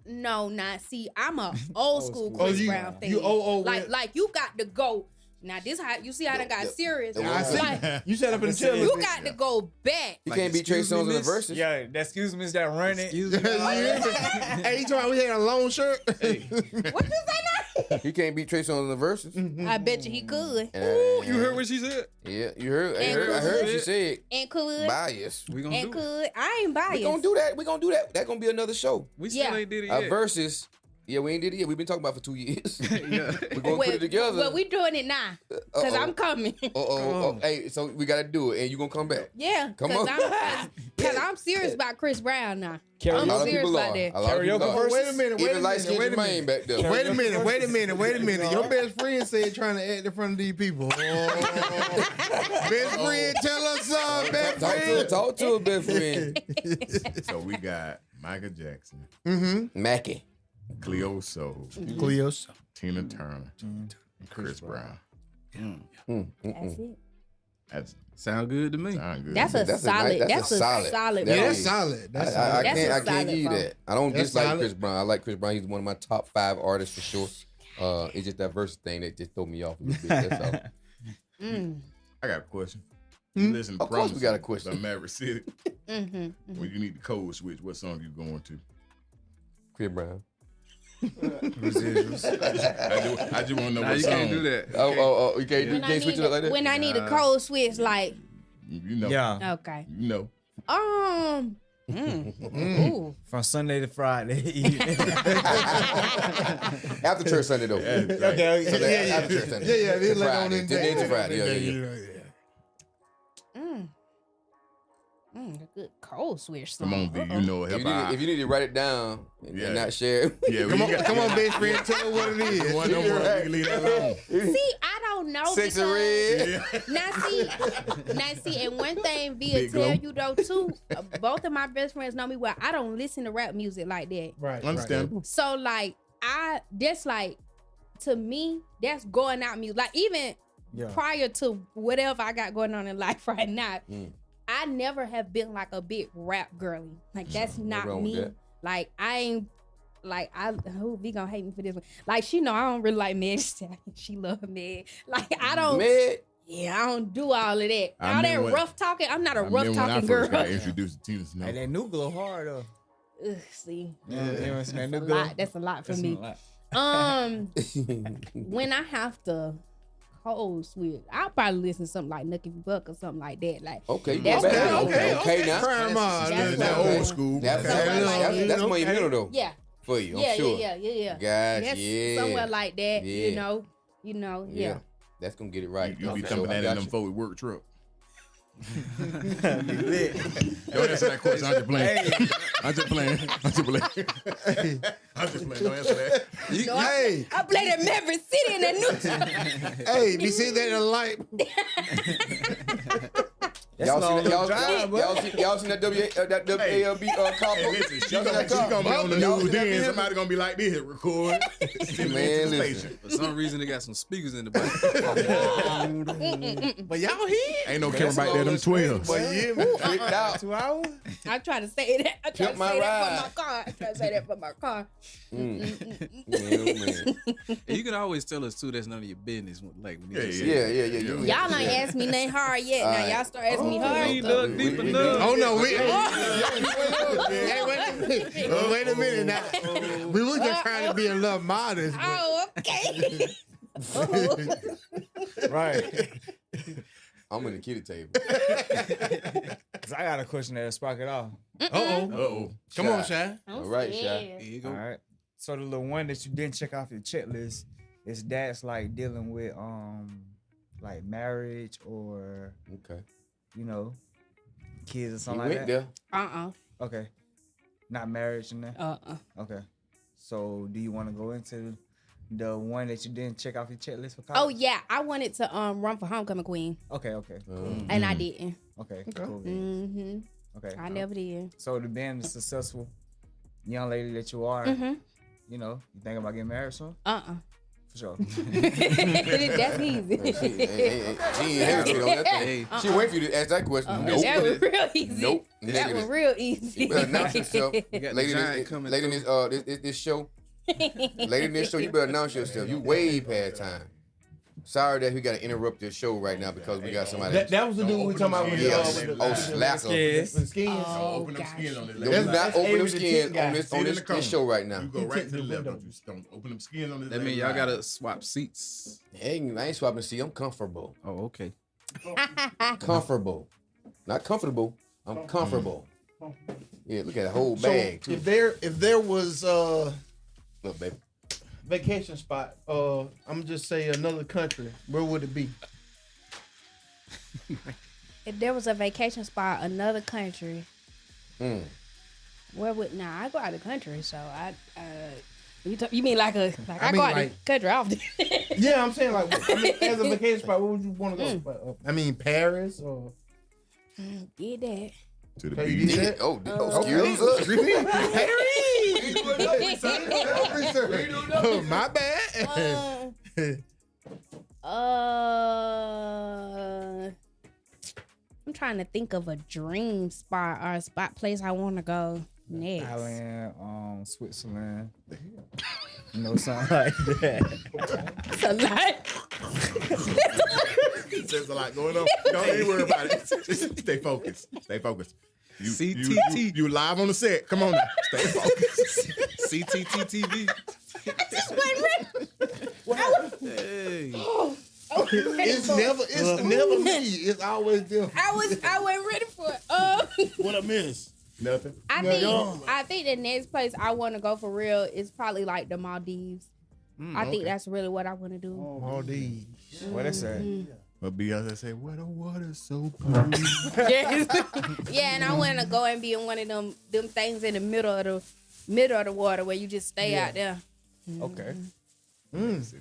No, not see. I'm a old school school. Chris you- Brown fan. you old with- like you got to go. Now this how you see how I got serious. I see. Like, You set up in the saying, chiller. you got to go back. You Like, can't beat Trey excuse me, Songz in the miss? verses. Yeah, that excuse me is that running. Excuse me. Hey, you talking about we had a long shirt? What you say now? You can't beat Trey Songz in the verses. I bet you he could. Ooh, You heard what she said? Yeah, you heard. I And heard could. she said And could. bias. We gonna And do it. could. I ain't biased. We gonna do that. We gonna do that. That's gonna be another show. We still Yeah. ain't did it yet. Versus. Yeah, we ain't did it yet. We've been talking about it for 2 years. Yeah. We're gonna put it together. Well, we doing it now. Because Uh-oh. I'm coming. Oh, hey, so we gotta do it, and you gonna come back. Yeah. Come on. Because I'm serious about Chris Brown now. A I'm lot of serious people about are. that. A lot of people Karaoke are. versus- Wait a minute. Even light skinned Wait a Jermaine minute. back there. Wait a minute. Your best friend said trying to act in front of these people. Oh. Best friend, tell us something, best friend. Talk to a best friend. So we got Michael Jackson, Mackie. Cleo Soul, Cleos. Tina Turner, and Chris Brown. That's it. That's Sound good to me. sound good. That's a solid. That's a solid. That Yeah, is- that's solid. That's I solid. That's can't a give solid you vote. that. I don't That's dislike solid. Chris Brown. I like Chris Brown. He's one of my top 5 artists for sure. It's just that verse thing that just threw me off a little bit. That's all. I got a question. You listen to Of course we got a Promises question. by Maverick City. Mm-hmm. When you need the code switch, what song you going to? Chris Brown. Residuals. I just want to know Nah, what you song. can't do that. Oh, you can't, When, switch it up like that? when I need a code switch, like, You know. Yeah, okay. You know. Ooh. from Sunday to Friday. After church Sunday though. Okay, So that- yeah. after church Sunday. Yeah, To they like on Friday. them Then days. to Friday. Yeah. A good code switch song. Come on, V. You know If hip you, need, hop. if you need to write it down and Yeah. not share it. Yeah, Come on, best friend, tell her what it is. One of them words, we can leave that alone. See, I don't know. Six and because- red. Now see, and one thing Via Big tell glow. you though too, both of my best friends know me well. I don't listen to rap music like that. Right. Understandable. So like that's like to me, that's going out music. Like even Yeah. prior to whatever I got going on in life right now, I never have been like a big rap girly. Like that's not wrong with me. that. Like I ain't like V gonna hate me for this one. Like she know I don't really like Meg Thee Stallion. She love Meg. Like I don't Mad. yeah, I don't do all of that. I All that remember when- rough talking. I'm not a I rough remember when I talking girl. first got introduced to Tina Snow. Hey, that new glow hard though. Ugh, see, Yeah, you know what I'm saying? That a new glow. lot. That's a lot for That's me. a lot. When I have to code switch, I'll probably listen to something like Nucky Buck or something like that. Like Okay, you That's go back. right. Okay, now. Grandma. That's that right. old school. That's, Somewhere like that. that's monumental though yeah, for you. I'm yeah, sure. yeah. Gosh, That's yeah. somewhere like that. Yeah. You know, Yeah. yeah. That's gonna get it right. You be For thumping sure. I that in got them you. forward work truck. Don't answer that question. I'm just playing. I'm just playing. I'm just playing. I'm just playing. Don't answer that. Hey, I played at Maverick City in the new. hey, be seeing that in the light. That's Y'all a long seen that? little drive, boy. Y'all seen that WALB car? Hey, listen, she Y'all seen gonna, that she car? gonna be on the Y'all news seen that then. video? Somebody gonna be like this, record. Send me to the listen. station. For some reason, they got some speakers in the back. But y'all here? Ain't no camera back there. Them 12s. But yeah, Tricked out. 2 hours? I try to say that. I try Pimp to my say that ride. for my car. I try to say that for my car. Man. And you can always tell us too. That's none of your business. Like when you just say, Yeah. Y'all ain't asked me nothing hard yet. Now y'all start asking me hard "We stuff. dug deep enough." oh no, wait a minute now. We were just trying to be a little modest. But Oh, okay. Right. I'm in the kitty table. 'Cause I got a question that'll spark it off. Uh-oh. Come on, Shy. All right, Shy. Here you go. All right. So the little one that you didn't check off your checklist is that's like dealing with like marriage or Okay. you know kids or You something like went that. there. Okay. Not marriage and that. Okay. So do you want to go into the one that you didn't check off your checklist for college? Oh yeah, I wanted to run for homecoming queen, Okay. Cool. and I didn't. Okay. Cool. Mm-hmm. Okay. I never did. So to being the successful young lady that you are, Mm-hmm. you know, you think about getting married soon? For sure. That's easy. She ain't hesitate on that thing. She wait for you to ask that question. Nope. That was real easy. Nope. That Negative. was real easy. You better announce yourself. got the Lady giant coming in this show. Lady in this show, you better announce yourself. You way past time. Sorry that we got to interrupt this show right now because we got somebody. That was the dude we talking about with slacker. with the skins. Open them skin on this. Do not open them skin on this show right now. You go right to the left. Don't open them skin on this. That means y'all gotta swap seats. I ain't swapping seat. I'm comfortable. Oh, okay. Comfortable. Not comfortable. I'm comfortable. Yeah, look at the whole So bag too. if there was Look, baby. vacation spot, I'm just say another country, where would it be? If there was a vacation spot, another country, where would I go out of the country? So you mean like I mean, go out like- the country often? Yeah, I'm saying like as a vacation spot, where would you want to go? I mean Paris or Get that. To the you beach. did that? Excuse us. Oh, my bad. I'm trying to think of a dream spot or a spot place I want to go next. Thailand, Switzerland. Something like that. It's a lot. There's a lot going on. Don't even worry about it. Just stay focused. Stay focused. CTT. You live on the set. Come on now. Stay focused. CTT TV. Hey. It's never me. It's always them. I wasn't ready for it. What I miss? Nothing. I think the next place I want to go for real is probably like the Maldives. I think that's really what I want to do. Maldives. What is that? But Beyonce say, "Where the water's so blue." Yes. Yeah, and I want to go and be in one of them things in the middle of the water where you just stay out there. Okay. Okay.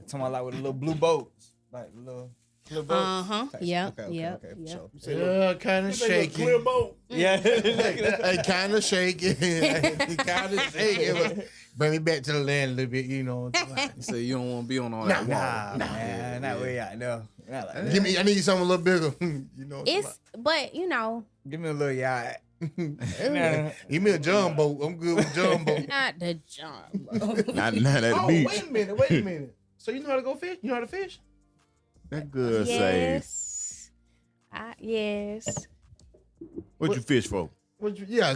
Talking about like with the little blue boats, like little boats. Yeah. Okay, Yeah. for sure. Yeah, kind of shaky. Clear boat. Yeah. Kind of shaky. Kind of shaky. Bring me back to the land a little bit, you know. You say you don't want to be on all that water. Man, not way out there. Not like that. Give me. I need something a little bigger. You know. But you know, Give me a little yacht. Give me a jumbo. I'm good with jumbo. not the jumbo. Not at the beach. Wait a minute. So you know how to go fish? You know how to fish? That good say. Yes. What you fish for? Yeah.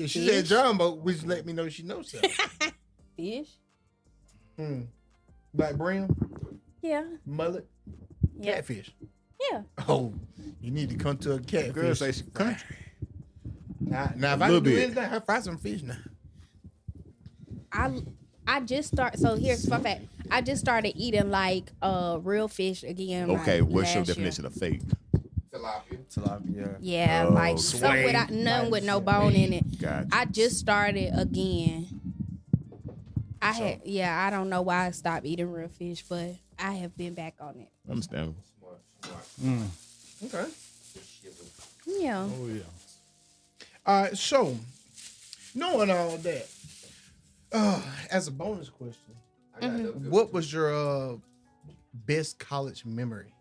She said jumbo, which let me know she knows something. Fish. Black brim, Yeah. mullet, Yeah. catfish. Yeah. Oh, you need to come to a catfish. Girl say she country. Now if I Little can do bit. anything, I find some fish now. I just started. So here's fun fact. I just started eating like real fish again. Okay, like, what's your last year. definition of fake? Tilapia. Yeah, Oh, like something without none with no bone in it. Gotcha. I just started again. I don't know why I stopped eating real fish, but I have been back on it. Understandable. Okay. Yeah. Oh yeah. All right. So, knowing all that, as a bonus question, what was your best college memory?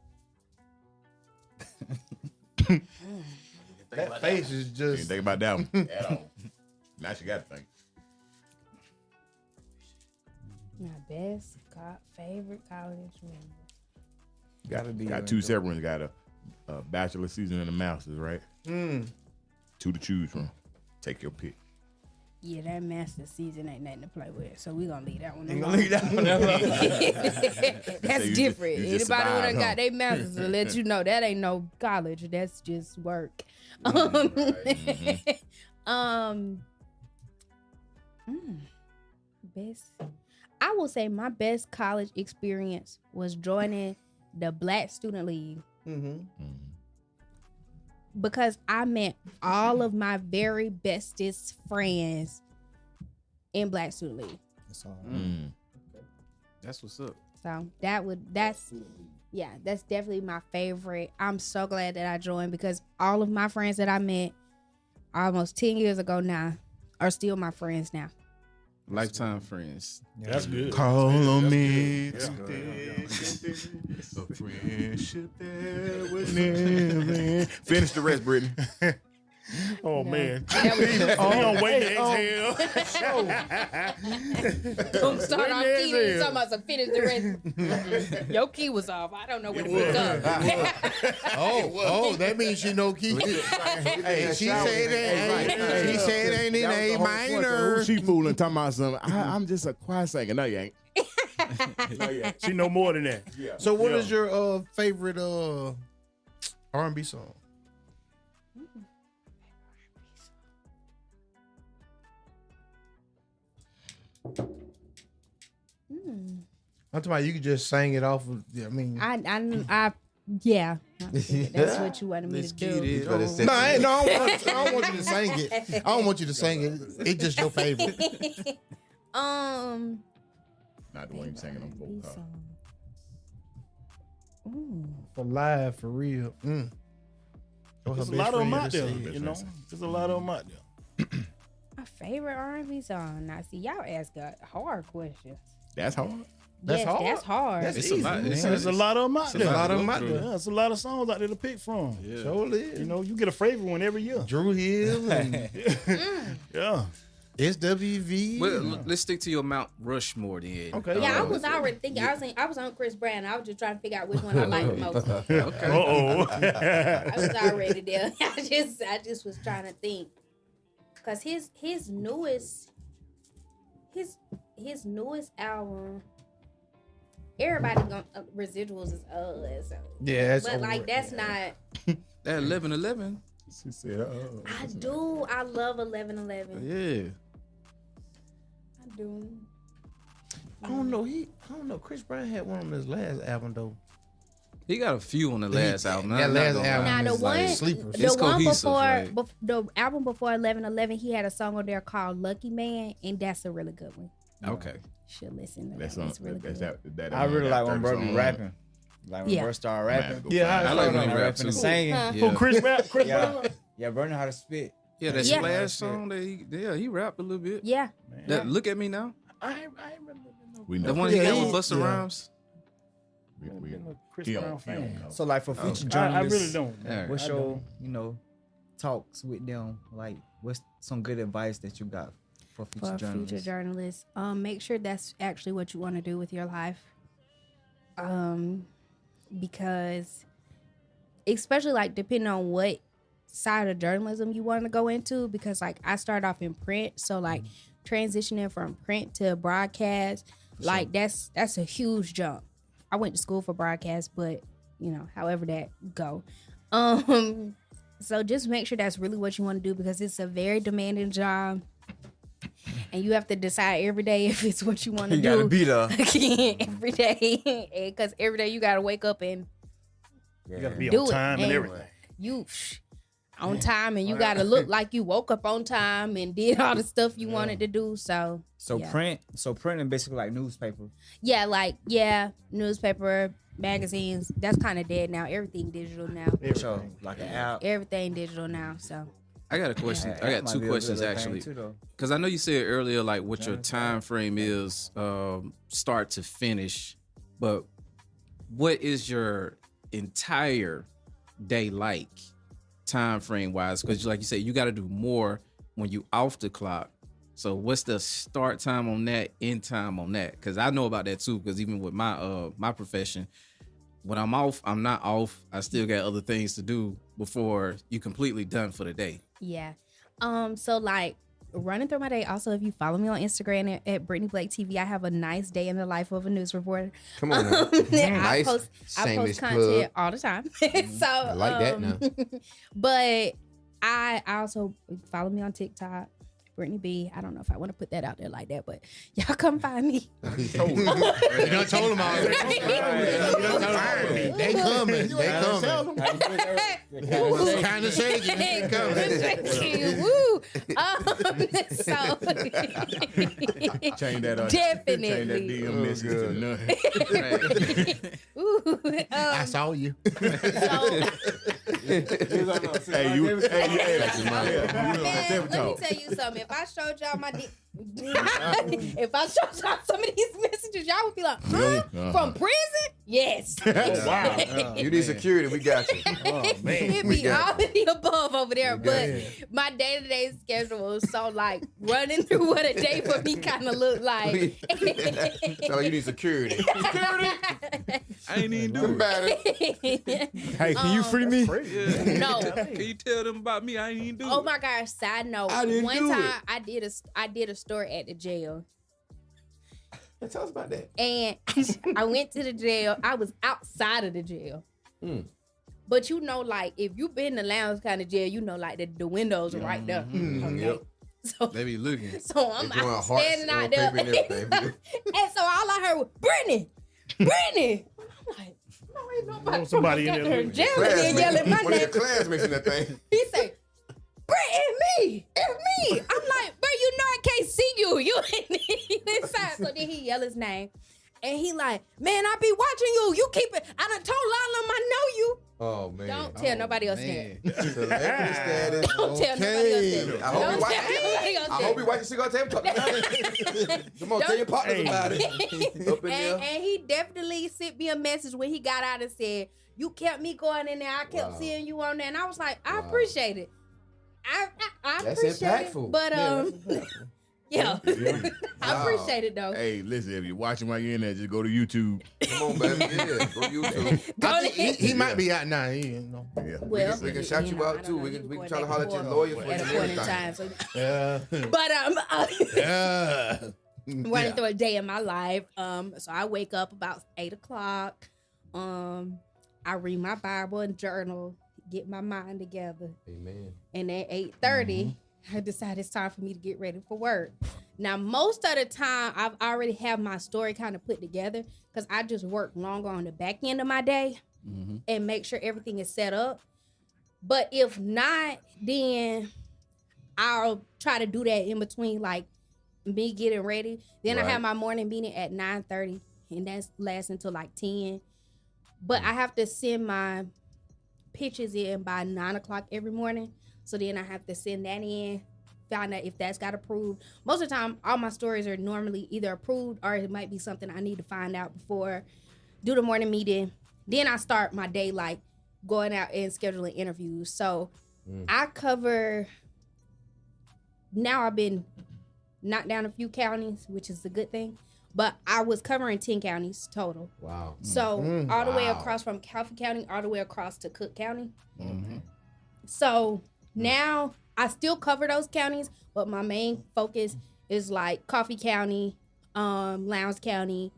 That face is Didn't just. think about that one at all. Now she got to think. My best favorite college memory. Gotta be. Got two separate ones. Got a bachelor season and a master's, right? Two to choose from. Take your pick. Yeah, that master season ain't nothing to play with, so we gonna leave that one Ain't alone. gonna leave that one alone. That's you different. just Anybody who done survived, got their masters will let you know that ain't no college. That's just work. Best. I will say my best college experience was joining the Black Student League. Because I met all of my very bestest friends in Black Student League. That's what's up. So that's definitely my favorite. I'm so glad that I joined because all of my friends that I met almost 10 years ago now are still my friends now. Lifetime friends. Yeah, that's good. Call on me. That's A friendship that would never end. Finish the rest, Brittany. Oh man. He don't wait to exhale. Don't start off Wait, key. yeah. You're talking about some finish the rest. Your key was off. I don't know where to pick up. That means she know key. Hey, she said it ain't in A minor. She fooling, talking about something. I'm just a choir singer. No, you ain't. She know more than that. So what is your favorite R&B song? I'm talking about you could just sing it off of, I mean. Yeah. That's what you wanted me to do. No, I don't want you to sing it. I don't want you to sing it. It's just your favorite. Not the one you singing on vocal. For live, for real. There's a lot of them out there, you know. There's a lot of them out there. My favorite R&B song. Now, see, y'all ask hard questions. That's hard. That's hard. That's hard. That's It's easy. a lot. There's a lot of them out there. A lot of them out there. Yeah, it's a lot of songs out there to pick from. Yeah. Sure is. You know, you get a favorite one every year. Drew Hill and Yeah. SWV. Well, let's stick to your Mount Rushmore then. Okay. Yeah, I was already thinking. I was on Chris Brown. I was just trying to figure out which one I liked the most. Uh-oh. I was already there. I just was trying to think, cause his newest album, everybody gonna residuals is so. Yeah, that's but like that's not. That 11:11. She said, I love 11:11. Yeah. I do. I don't know. Chris Brown had one on his last album though. He got a few on the last album. That last album. Now the is like one, sleepers. the It's one cohesive, before, like- the album before 11:11, he had a song on there called "Lucky Man," and that's a really good one. Okay. Should listen to That's that. It's really good. I really like when bro be rapping. Like when bro start rapping. Yeah, I like when he Rapping raps and too. singing. Yeah. Chris Brown? Yeah, bro know how to spit. Yeah, that Yeah. splash song that he rapped a little bit. Yeah. That Look at Me Now. I ain't really we The know. one he got with he- Busta Rhymes. We been a Chris he don't- Brown he don't fan. know. So like for future I journalists, really don't. Yeah. what's I your, talks with them? Like, what's some good advice that you got for future For journalists? future journalists, make sure that's actually what you want to do with your life. Because especially like depending on what side of journalism you want to go into, because like I started off in print, so like transitioning from print to broadcast, like that's a huge jump. I went to school for broadcast, but however that go. So just make sure that's really what you want to do, because it's a very demanding job. And you have to decide every day if it's what you want to do. You gotta be there. Every day. Because every day you got to wake up and You gotta be do on it. time and And everything. you on time, and you got to look like you woke up on time and did all the stuff you wanted to do. So yeah. print is basically like newspaper. Newspaper, magazines, that's kind of dead now. Everything digital now. So like an app. Everything digital now. So I got a question. I got two questions actually. Because I know you said earlier like what your time frame is, start to finish, but what is your entire day like, time frame wise? Because like you said, you got to do more when you off the clock. So what's the start time on that, end time on that? Because I know about that too. Because even with my my profession, when I'm off, I'm not off. I still got other things to do before you completely done for the day. yeah. So like running through my day. Also, if you follow me on Instagram at Brittany Blake TV, I have a nice day in the life of a news reporter. Come on now. I Nice. post Shameless content plug. all the time. So I like that now. But I also follow me on TikTok, Brittany B. I don't know if I want to put that out there like that, but y'all come find me. You done told them already. They coming. They coming. Kind of shaky. They coming. Woo! Change that. Definitely. Change that DM message to none. Ooh, I saw you. so Hey, you. Man, let me tell you something. If I showed y'all my if I showed y'all some of these messages, y'all would be like, huh? From prison? Yes. Wow. You need security, we got you. Oh, man. It'd be all of the above over there. But my day-to-day schedule is so like running through what a day for me kind of look like. So you need security. I ain't even do it. Hey, can you free me? No. Can you tell them about me? I ain't even do it. Oh my gosh, side note. I didn't One do time it. I did a story at the jail. Tell us about that. And I went to the jail. I was outside of the jail. But you know, like, if you've been in the lounge kind of jail, you know, like, the windows are right there. Okay. Yep. So, They be looking. so I'm standing out there. And And so all I heard was, Brittany! Brittany! I'm like, no, ain't nobody. Somebody in got there her looking. jail in there yelling my One of your name. classmates in that thing. He say, Brittany, it's me. I'm like, bro, you know I can't see you. You inside. So then he yell his name. And he like, man, I be watching you. You keep it. I done told all of them I know you. Oh, man. Don't tell nobody else that. Celebrity status. Don't tell nobody else that. I hope Don't you tell nobody else I hope you watch the Cigar Tape Talk. Come on, tell your partners about it. Up in there. And he definitely sent me a message when he got out and said, you kept me going in there. I kept seeing you on there. And I was like, I appreciate it. I That's appreciate impactful. it. But yeah. I appreciate it though. Hey, listen, if you're watching while you're in there, just go to YouTube. Come on, baby. Yeah, go to YouTube. Go to He might be out now. You know. Yeah. Well, We can shout you out, I too. don't We know. can You try to going holler back at and your forth lawyer for at a you point in everything. time. So, Yeah. but running through a day in my life. So I wake up about 8 o'clock. I read my Bible and journal, get my mind together. Amen. And at 8:30, I decide it's time for me to get ready for work. Now, most of the time, I've already have my story kind of put together because I just work longer on the back end of my day and make sure everything is set up. But if not, then I'll try to do that in between, like me getting ready. Then I have my morning meeting at 9:30, and that lasts until like 10. But I have to send my pictures in by 9 o'clock every morning. So then I have to send that in, find out if that's got approved. Most of the time, all my stories are normally either approved or it might be something I need to find out before, do the morning meeting. Then I start my day like going out and scheduling interviews. So I cover, now I've been knocked down a few counties, which is a good thing. But I was covering 10 counties total. Wow. So all the way across from Coffee County, all the way across to Cook County. So now I still cover those counties, but my main focus is like Coffee County, Lowndes County,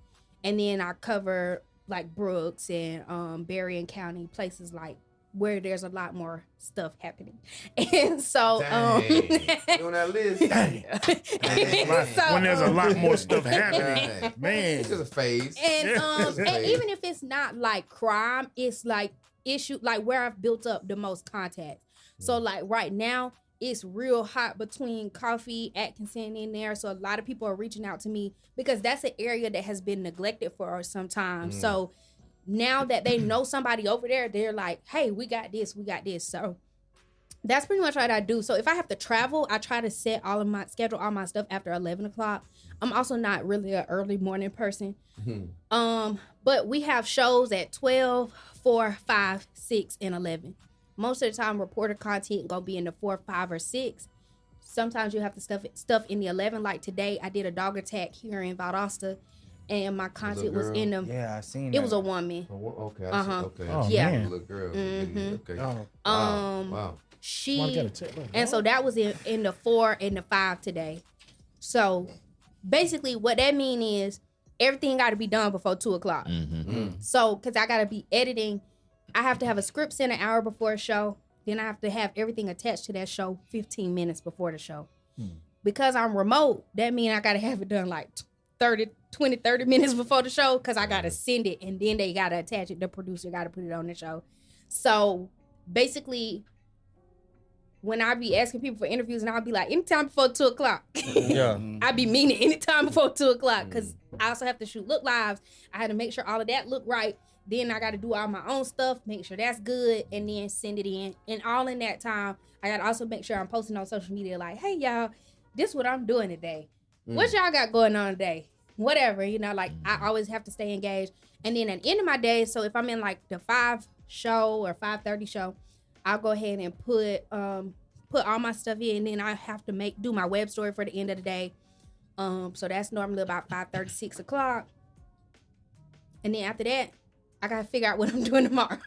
and then I cover like Brooks and Berrien County, places like where there's a lot more stuff happening. And so on that list. When there's a lot more stuff happening, man. It's just a phase. And even if it's not like crime, it's like issue, like where I've built up the most contacts. So like right now, it's real hot between Coffee, Atkinson in there. So a lot of people are reaching out to me because that's an area that has been neglected for some time. So now that they know somebody over there, they're like, hey, we got this. So that's pretty much what I do. So if I have to travel, I try to schedule all my stuff after 11 o'clock. I'm also not really an early morning person. But we have shows at 12, 4, 5, 6, and 11. Most of the time, reporter content gonna be in the 4, 5, or 6. Sometimes you have to stuff in the 11. Like today, I did a dog attack here in Valdosta, and my content was in them. Yeah, I seen it was a woman. Okay. Uh-huh. Oh, Yeah. man. Little girl. Okay. Wow. She Well, I gotta check that and so that was in the 4 and the 5 today. So basically, what that mean is everything got to be done before 2 o'clock. So because I got to be editing. I have to have a script sent an hour before a show. Then I have to have everything attached to that show 15 minutes before the show. Because I'm remote, that means I got to have it done like 30 minutes before the show because I got to send it and then they got to attach it. The producer got to put it on the show. So basically, when I be asking people for interviews and I'll be like, anytime before 2 o'clock. Yeah. I be meaning anytime before 2 o'clock because I also have to shoot look lives. I had to make sure all of that looked right. Then I got to do all my own stuff, make sure that's good, and then send it in. And all in that time, I got to also make sure I'm posting on social media like, hey, y'all, this is what I'm doing today. What y'all got going on today? Whatever, like I always have to stay engaged. And then at the end of my day, so if I'm in like the 5 show or 5:30 show, I'll go ahead and put all my stuff in, and then I have to do my web story for the end of the day. So that's normally about 5:30, 6 o'clock. And then after that, I gotta figure out what I'm doing tomorrow.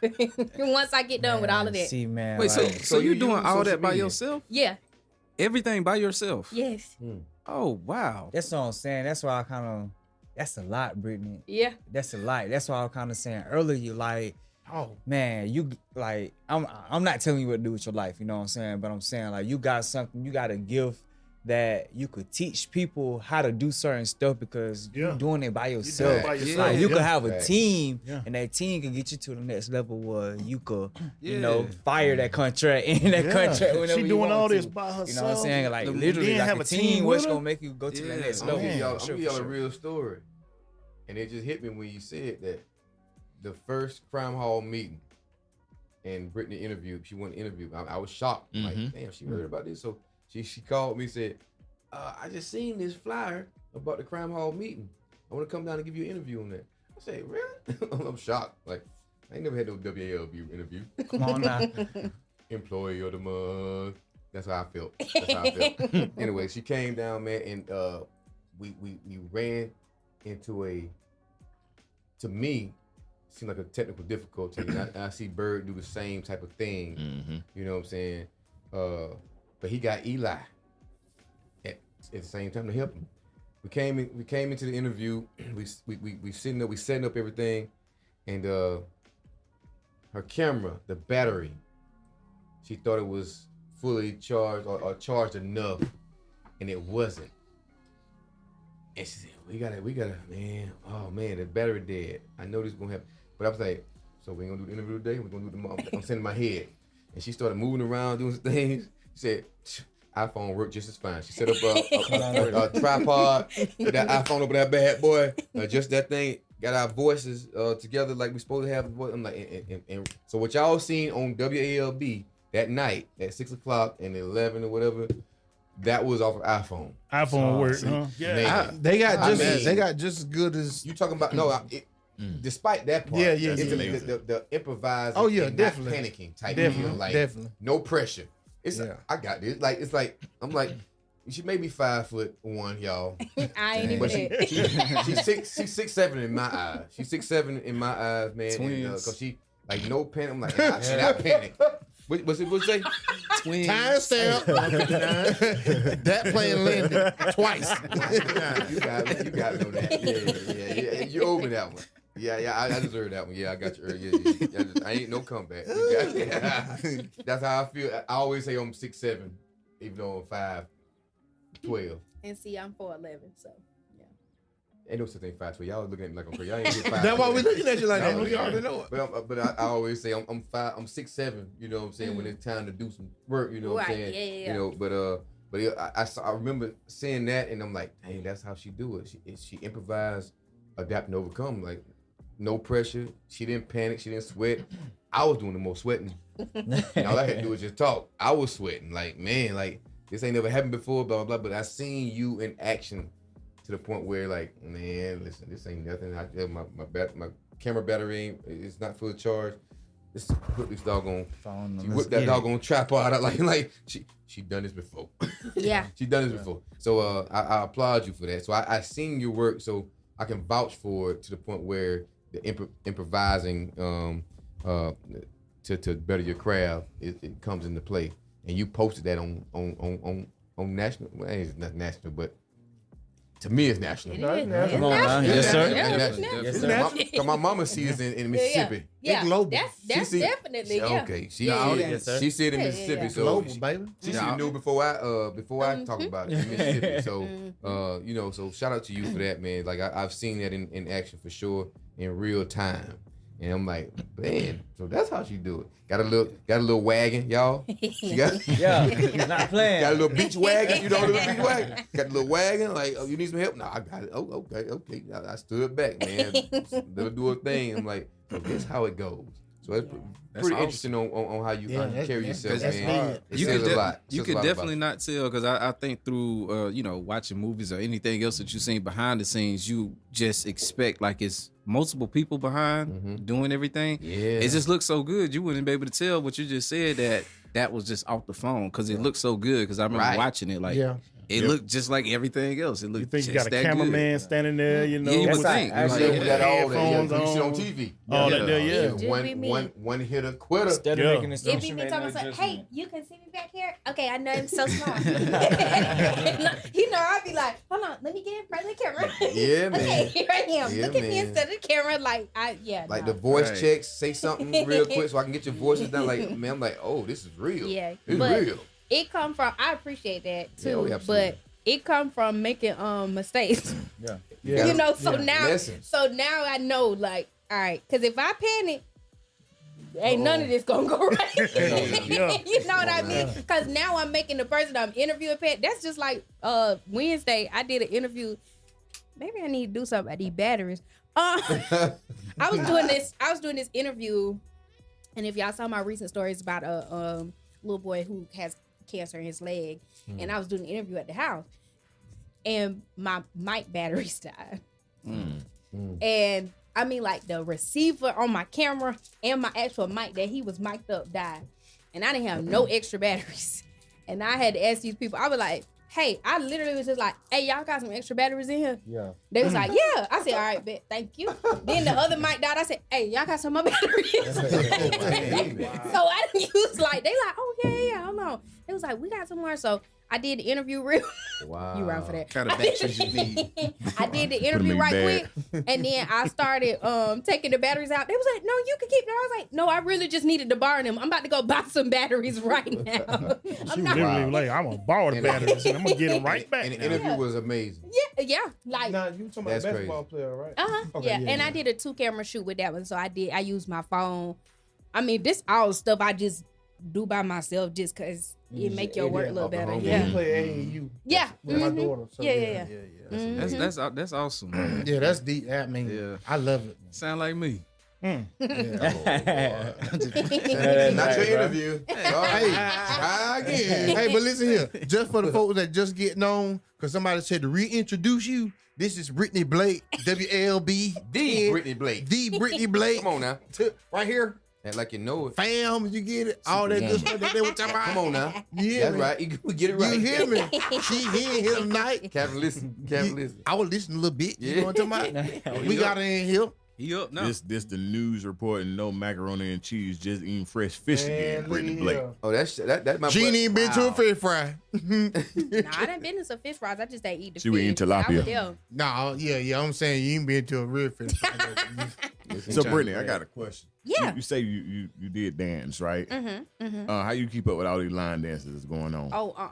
Once I get done with all of that. See, man. Wait, so you're doing all that by yourself? Yeah. Everything by yourself? Yes. Oh, wow. That's what I'm saying. That's why that's a lot, Brittany. Yeah. That's a lot. That's why I was kind of saying earlier, like, oh man, you like, I'm not telling you what to do with your life, you know what I'm saying? But I'm saying, like, you got something, you got a gift that you could teach people how to do certain stuff because you're doing it by yourself. Like, you could have a team, and that team can get you to the next level where you could, fire that contract in that contract whenever she doing all this to. by herself. You know what I'm saying? Like, literally, like have a team, what's gonna make you go to the next level. I'm gonna tell y'all a real story, and it just hit me when you said that the first Crime Hall meeting, and Brittany interviewed. She wanted to interview. I was shocked. Like, damn, she heard about this. So she called me and said, I just seen this flyer about the Crime Hall meeting. I want to come down and give you an interview on that. I said, really? I'm shocked. Like, I ain't never had no WALB interview. Come on now. Employee of the month. That's how I felt. Anyway, she came down, man, and we ran into to me, seemed like a technical difficulty. And I see Bird do the same type of thing. You know what I'm saying? But he got Eli at the same time to help him. We came into the interview. We setting up everything, and her camera, the battery, she thought it was fully charged or charged enough, and it wasn't. And she said, we gotta, man. Oh man, the battery dead. I know this is gonna happen. But I was like, so we ain't gonna do the interview today? We're gonna do I'm sending my head. And she started moving around, doing some things. She said, iPhone worked just as fine. She set up a tripod, put that iPhone over that bad boy, just that thing, got our voices together like we supposed to have. I'm like, and so what y'all seen on WALB that night at 6 o'clock and 11 or whatever, that was off of iPhone. iPhone worked, huh? Yeah. They got just as good as you talking about. Despite that part, the improvising, oh yeah, definitely not panicking type, definitely, no pressure. It's I got this. I'm like, she may be 5'1", y'all. I ain't even. She's 6'7" in my eyes. She's 6'7" in my eyes, man. Because she like no panic. I'm like, she not panic. What's it say? Twins. Time stamp. That playing Lindy twice. You got me on that. Yeah. You owe me that one. Yeah, I deserve that one. Yeah, I got you. Yeah. I ain't no comeback. That's how I feel. I always say I'm 6'7", even though I'm 5'12". And see, I'm 4'11", so yeah. Ain't no such thing 5'12". Y'all looking at me like I'm crazy. Y'all ain't get 5'12". That's why we looking at you like that. We already know it. But I always say I'm 6'7". You know what I'm saying? When it's time to do some work, you know what I'm saying? Yeah. You know, but I remember saying that, and I'm like, dang, that's how she do it. She improvised, adapt, and overcome. Like, no pressure. She didn't panic. She didn't sweat. I was doing the most sweating. And all I had to do was just talk. I was sweating. Like, man, like, this ain't never happened before, blah, blah, blah. But I seen you in action to the point where, like, man, listen, this ain't nothing. My camera battery is not fully charged. This put this doggone phone. She whipped that doggone tripod out like she done this before. Yeah. She done this before. So I applaud you for that. So I seen your work, so I can vouch for it to the point where the improvising to better your craft, it comes into play. And you posted that on national. Well, it's not national, but to me, it's national. It is. Come on now. Yes, sir. Yes, sir. Cause my mama sees it in Mississippi. Yeah. It's global. That's definitely, okay. She see it in Mississippi. So global, baby. She knew before I talk about it in Mississippi. So so shout out to you for that, man. Like I've seen that in action for sure in real time. And I'm like, man, so that's how she do it. Got a little wagon, y'all. She got he's not playing. Got a little beach wagon, you know, a little beach wagon. Got a little wagon, like, oh, you need some help? No, I got it. Oh, okay. I stood back, man. Let her do her thing. I'm like, so this how it goes. So it's pretty interesting on how you carry yourself, man. It says a lot. You could definitely not tell, because I think through watching movies or anything else that you've seen behind the scenes, you just expect like it's multiple people behind doing everything. Yeah, it just looks so good. You wouldn't be able to tell what you just said that was just off the phone, because it looked so good. Because I remember watching it like. Yeah. It looked just like everything else. It looked. You think just you got a cameraman standing there? You know, you would think. Actually, we got all that. You see on TV. All that there, yeah. One hitter quitter. Instead of making It be me talking like, hey, you can see me back here? Okay, I know I'm so small. I'd be like, hold on, let me get in front of the camera. Yeah, man. Okay, here I am. Yeah, look at me instead of the camera. Like, the voice checks, say something real quick so I can get your voices down. Like, man, I'm like, oh, this is real. Yeah. It's real. It come from, I appreciate that too, Yeah, but it come from making mistakes. Yeah. You know, so now Lessons. I know, like, all right, because if I panic, ain't none of this gonna go right. You know what I mean? Because now I'm making the person I'm interviewing panic. That's just like Wednesday, I did an interview. Maybe I need to do something about these batteries. I was doing this interview, and if y'all saw my recent stories about a little boy who has cancer in his leg, and I was doing an interview at the house, and my mic batteries died. And I mean, like, the receiver on my camera and my actual mic that he was mic'd up died, and I didn't have no extra batteries. And I had to ask these people. I was like, hey, I literally was just like, hey, y'all got some extra batteries in here? Yeah. They was like, yeah. I said, all right, bet, thank you. Then the other mic died. I said, hey, y'all got some more batteries? So I didn't use, like, they like, oh, yeah, hold on. They was like, we got some more. So I did the interview real. Wow. You around for that. Kind of batteries you need. I did the interview right quick. And then I started taking the batteries out. They was like, no, you can keep them. I was like, no, I really just needed to borrow them. I'm about to go buy some batteries right now. She literally like, I'm going to borrow the batteries and I'm going to get them right back. And the interview was amazing. Yeah. Like, now, you talking about a basketball player, right? Okay, and I did a 2-camera shoot with that one. So I used my phone. I mean, this all stuff I just do by myself just because it make your work a little better. Yeah. You play AAU. Yeah. With my daughter. So Yeah. That's awesome. Man. Yeah, that's deep. I mean, I love it. Sound like me. Yeah. Not your interview. Hey, try again. Hey, but listen here. Just for the folks that just getting on, because somebody said to reintroduce you, this is Brittany Blake, WALB. The Brittany Blake. The Brittany Blake. Come on now. Right here. Act like you know it. Fam, you get it? All that good stuff that they were talking about. Come on now. Yeah, that's right. We get it right. You hear me? She here tonight. Captain, listen. I was listening a little bit. You know what I'm talking about? We got her in here. He up now. This the news report, and no macaroni and cheese, just eating fresh fish again. Brittany Blake. Oh, that my. She ain't even been to a fish fry. Nah, I done been to some fish fries. I just ain't eat the fish. She was eating tilapia. Nah, yeah. I'm saying you ain't been to a real fish fry. So Brittany, I got a question. Yeah. You say you did dance, right? How you keep up with all these line dances that's going on? Oh,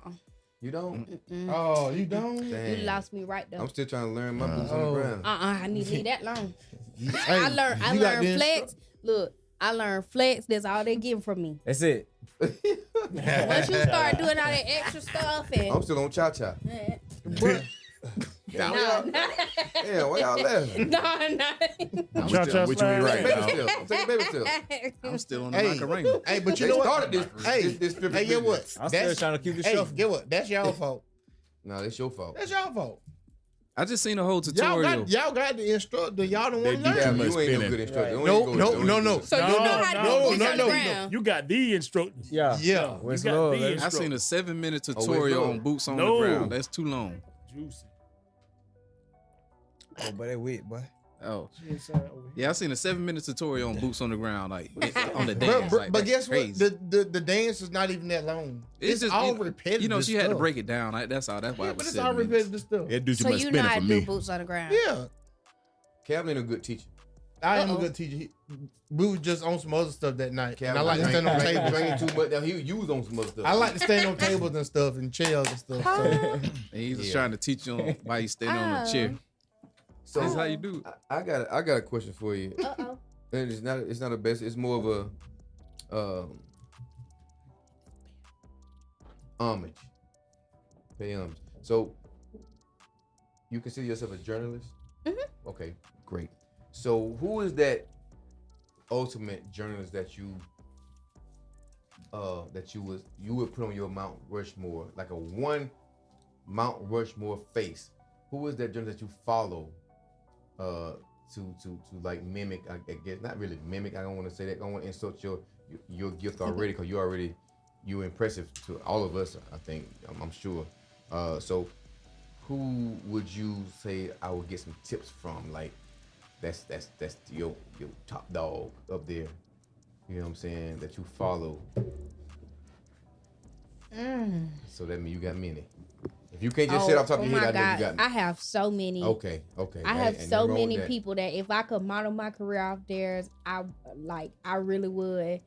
You don't? Oh, you don't? You lost me right there. I'm still trying to learn my boots on the ground. I need to leave that long. I learned flex. Look, I learned flex. That's all they getting from me. That's it. Once you start doing all that extra stuff, and I'm still on cha-cha. Yeah, why y'all laughing? No. I'm still with you right now. I'm taking baby still. I'm still on the Macarena. Hey, but you know what? Started this get what? I'm still trying to keep the show. Get what? That's y'all fault. No, that's your fault. That's y'all fault. I just seen a whole tutorial. Y'all got the instructor. Y'all don't want to Yeah, learn. you ain't no good instructor. No. So you know how to do boots on the ground. You got the instructor. Yeah. You got the I seen a 7-minute tutorial on boots on the ground. That's too long. Juicy. Oh, but they wet, boy. Oh, yeah. I seen a 7-minute tutorial on boots on the ground, like on the dance. But guess what? The dance is not even that long. It's just all repetitive. You know, she had to break it down. That's all. That's why. Yeah, but it's all repetitive stuff. It do too So much you know spinning how for to me. do boots on the ground. Yeah. Kevin ain't a good teacher. I am a good teacher. We was just on some other stuff that night. Kevin, and I like to stand on tables. Drinking too much. Now you was on some other stuff. I like to stand on tables and stuff and chairs and stuff. So. And he's just trying to teach you why you standing on the chair. So that's how you do it. I got a question for you. And it's not a best. It's more of a homage. Pay homage. So you consider yourself a journalist? Mm-hmm. Okay, great. So who is that ultimate journalist that you would put on your Mount Rushmore, like a one Mount Rushmore face? Who is that journalist that you follow to like mimic? I guess not really mimic. I don't want to say that. I don't want to insult your gift already, because you're impressive to all of us. I think I'm sure. So who would you say I would get some tips from? Like that's your top dog up there. You know what I'm saying? That you follow. So that means you got many. If you can't just sit off top of your head, I know you got me. I have so many. Okay. I have so many people that if I could model my career off theirs, I really would.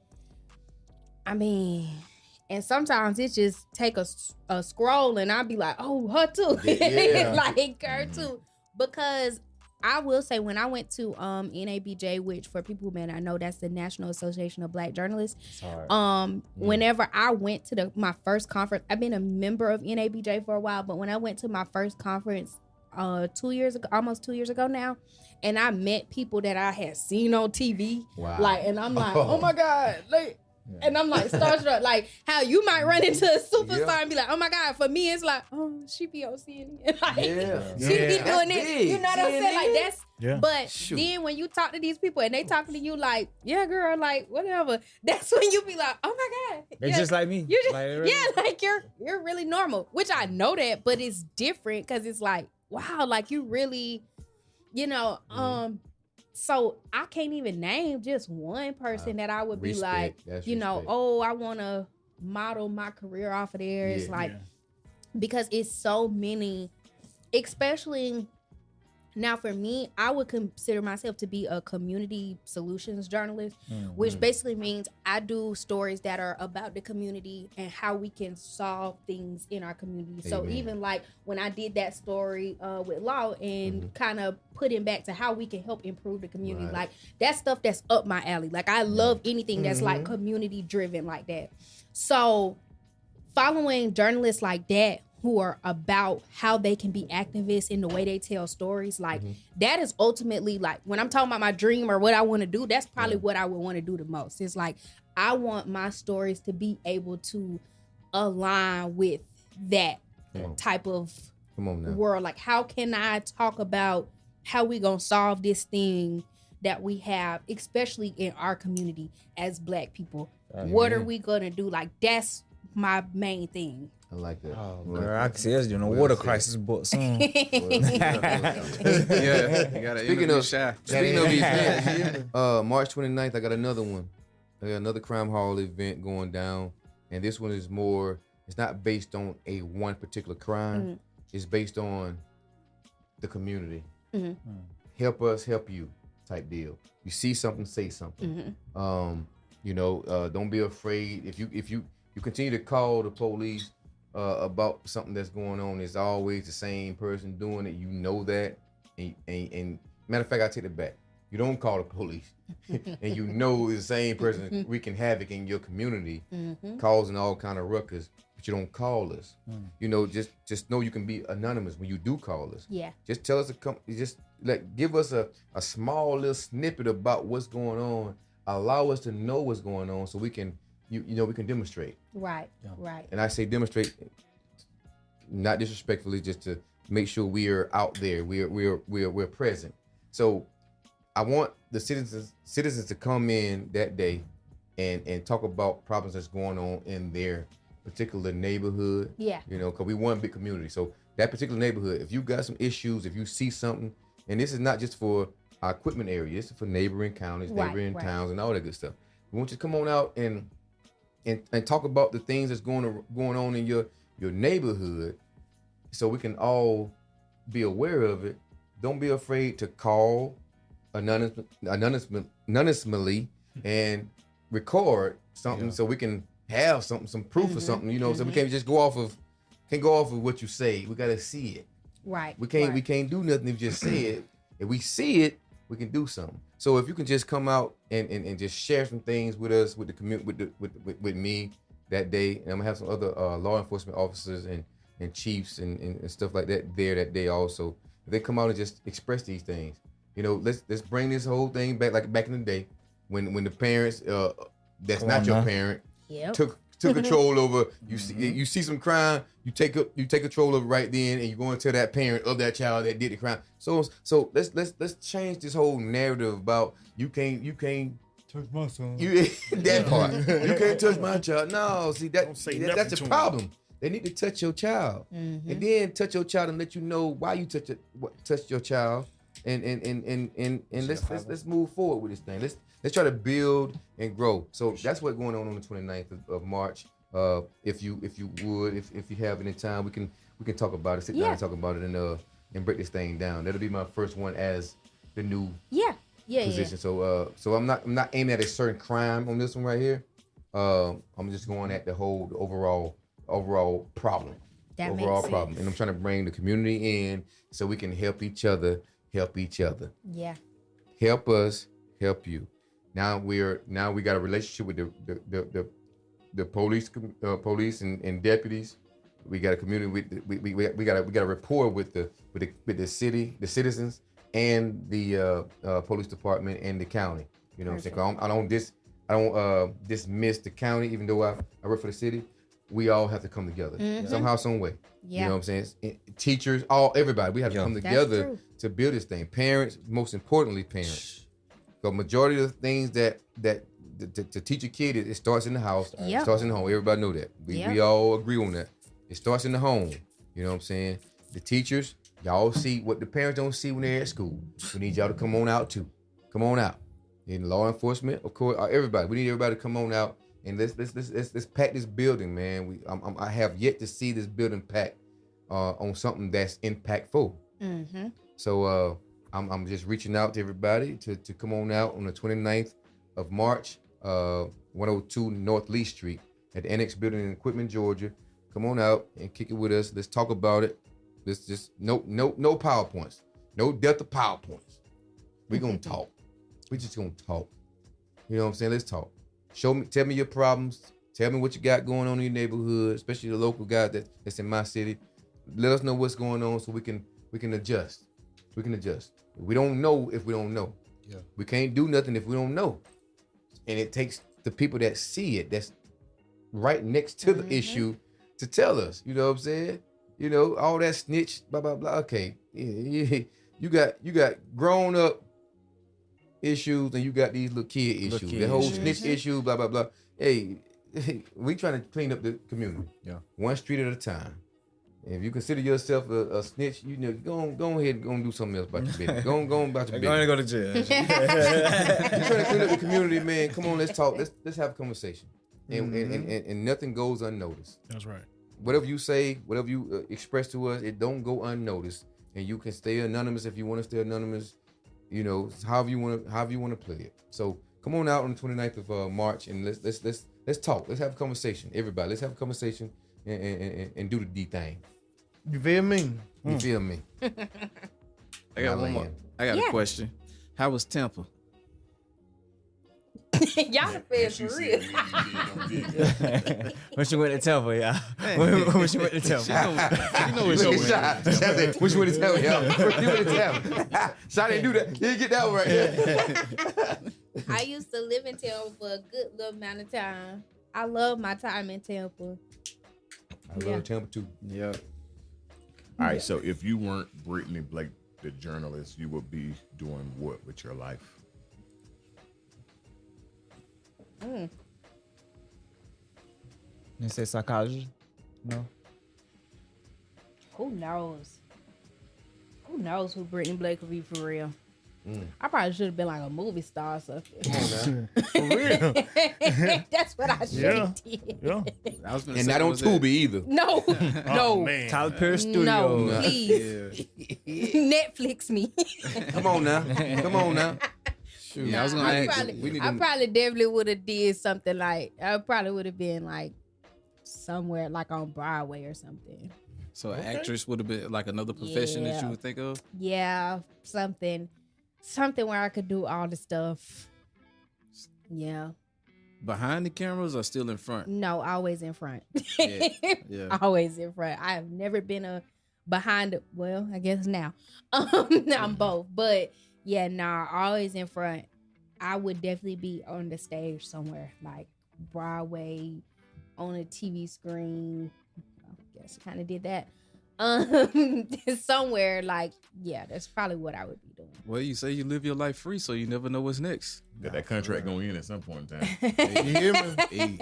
I mean, and sometimes it just take a scroll and I'll be like, oh, her too. Yeah. Like her too. Because I will say when I went to NABJ, which for people who may not know, that's the National Association of Black Journalists. Whenever I went to my first conference, I've been a member of NABJ for a while, but when I went to my first conference 2 years ago, almost 2 years ago now, and I met people that I had seen on TV. Wow. Like, and I'm like, oh my God, like. Yeah. And I'm like starstruck, like how you might run into a superstar and be like, oh my God. For me, it's like, oh, she be on CNN. Like, she be doing it. You know what I'm saying? Like that's. But then when you talk to these people and they talking to you like, yeah, girl, like whatever. That's when you be like, oh my God, they're just like me. You're just, like, really? like you're really normal. Which I know that, but it's different because it's like, wow, like you really, you know, So I can't even name just one person that I would be like, you know, oh, I want to model my career off of theirs. Because it's so many, especially now for me, I would consider myself to be a community solutions journalist, which basically means I do stories that are about the community and how we can solve things in our community. Amen. So even like when I did that story with Law and kind of putting back to how we can help improve the community, like that stuff that's up my alley. Like I love anything that's like community driven like that. So following journalists like that who are about how they can be activists in the way they tell stories, like that is ultimately like when I'm talking about my dream or what I want to do, that's probably what I would want to do the most. It's like I want my stories to be able to align with that type of world. Like how can I talk about how we gonna solve this thing that we have, especially in our community as Black people? What are we gonna do? Like that's my main thing. I like that. Oh, girl, I can see us doing a water crisis book soon. You gotta speaking of events, March 29th, I got another one. I got another Crime Hall event going down, and this one is more. It's not based on one particular crime. It's based on the community. Help us, help you, type deal. You see something, say something. Don't be afraid. If you continue to call the police about something that's going on, it's always the same person doing it. You know that. And matter of fact, I take it back. You don't call the police. And you know it's the same person wreaking havoc in your community, causing all kind of ruckus, but you don't call us. You know, just know you can be anonymous when you do call us. Yeah. Just tell us to come, just give us a small little snippet about what's going on. Allow us to know what's going on so we can we can demonstrate. Right. And I say demonstrate, not disrespectfully, just to make sure we are out there. We're present. So I want the citizens to come in that day and talk about problems that's going on in their particular neighborhood. Yeah. Because we one big community. So that particular neighborhood, if you got some issues, if you see something, and this is not just for our equipment area, this is for neighboring counties, neighboring towns, and all that good stuff. We want you to come on out and talk about the things that's going on in your neighborhood, so we can all be aware of it. Don't be afraid to call anonymously and record something, so we can have some proof of something. So we can't just go off of what you say. We gotta see it. Right. We can't do nothing if you just say it. If we see it, we can do something. So if you can just come out and just share some things with us, with the community, with me that day, and I'm gonna have some other law enforcement officers and chiefs and stuff like that there that day also. If they come out and just express these things, let's bring this whole thing back like back in the day when the parents that's not your parent took control over. You see some crime, you take control of it right then, and you go and tell that parent of that child that did the crime. So let's change this whole narrative about you can't touch my son. That part. You can't touch my child. No, see that's a problem. They need to touch your child, and then touch your child and let you know why you touched your child, and let's move forward with this thing. Let's try to build and grow. So that's what's going on the 29th of March. If you would, if you have any time, we can talk about it. Sit down and talk about it and break this thing down. That'll be my first one as the new position. So I'm not aiming at a certain crime on this one right here. I'm just going at the overall problem. And I'm trying to bring the community in so we can help each other. Yeah. Help us, help you. Now we got a relationship with the police and deputies. We got a community we got a rapport with the city, the citizens, and the police department and the county. You know what I'm saying? I don't dismiss the county, even though I work for the city. We all have to come together somehow, some way. Yeah. You know what I'm saying? Teachers, everybody, we have to come together to build this thing. Parents, most importantly, parents. The majority of the things that to teach a kid, it starts in the house. It starts in the home. Everybody know that. We all agree on that. It starts in the home. You know what I'm saying? The teachers, y'all see what the parents don't see when they're at school. We need y'all to come on out too. Come on out. In law enforcement, of course, everybody. We need everybody to come on out and let's pack this building, man. I have yet to see this building packed on something that's impactful. Mm-hmm. So I'm just reaching out to everybody to come on out on the 29th of March, 102 North Lee Street at the Annex Building in Equipment, Georgia. Come on out and kick it with us. Let's talk about it. Let's just no PowerPoints. No death of PowerPoints. We're gonna talk. We just gonna talk. You know what I'm saying? Let's talk. Tell me your problems. Tell me what you got going on in your neighborhood, especially the local guys that's in my city. Let us know what's going on so we can adjust. We can adjust. We don't know if we don't know. Yeah. We can't do nothing if we don't know. And it takes the people that see it, that's right next to the issue, to tell us. You know what I'm saying? You know, all that snitch, blah blah blah. Okay, you got grown up issues and you got these little kid issues. The whole snitch issue, blah blah blah. Hey, we trying to clean up the community. Yeah, one street at a time. If you consider yourself a snitch, you know, go ahead and go and do something else about your business. Go on about your business. Go ahead and go to jail. You're trying to clean up the community, man. Come on, let's talk. Let's have a conversation. And nothing goes unnoticed. That's right. Whatever you say, whatever you express to us, it don't go unnoticed. And you can stay anonymous if you want to stay anonymous. You know, however you want to play it. So come on out on the 29th of March and let's talk. Let's have a conversation. Everybody, let's have a conversation and do the D thing. You feel me? You feel me? I got one more. I got a question. How was Tampa? Y'all the feds for real. When she went to Tampa, y'all. When she went to Tampa. You know what she went. When she went to Tampa, y'all. You went to Tampa. Shot didn't do that. You didn't get that one right there. I used to live in Tampa for a good little amount of time. I love my time in Tampa. I love Tampa too. Yeah. All right, so if you weren't Brittany Blake, the journalist, you would be doing what with your life? You say psychology? No. Who knows? Who knows who Brittany Blake would be for real? I probably should have been like a movie star or something. Come on now. For real. That's what I should have did. Yeah. And not on Tubi either. No. Oh, man. Tyler Perry Studio. No, please. Netflix me. Come on now. Come on now. Shoot. Yeah, I was gonna ask. I probably definitely would have did something like, I probably would have been like somewhere like on Broadway or something. So an actress would have been like another profession that you would think of? Yeah, something something where I could do all the stuff. Yeah. Behind the cameras or still in front? No, always in front. Yeah. Always in front. I have never been a behind the, well, I guess now. I'm both. But yeah, nah, always in front. I would definitely be on the stage somewhere, like Broadway, on a TV screen. I guess I kind of did that. Somewhere like, yeah, that's probably what I would be doing. Well, you say you live your life free, so you never know what's next. Got that contract going in at some point in time. You hear me?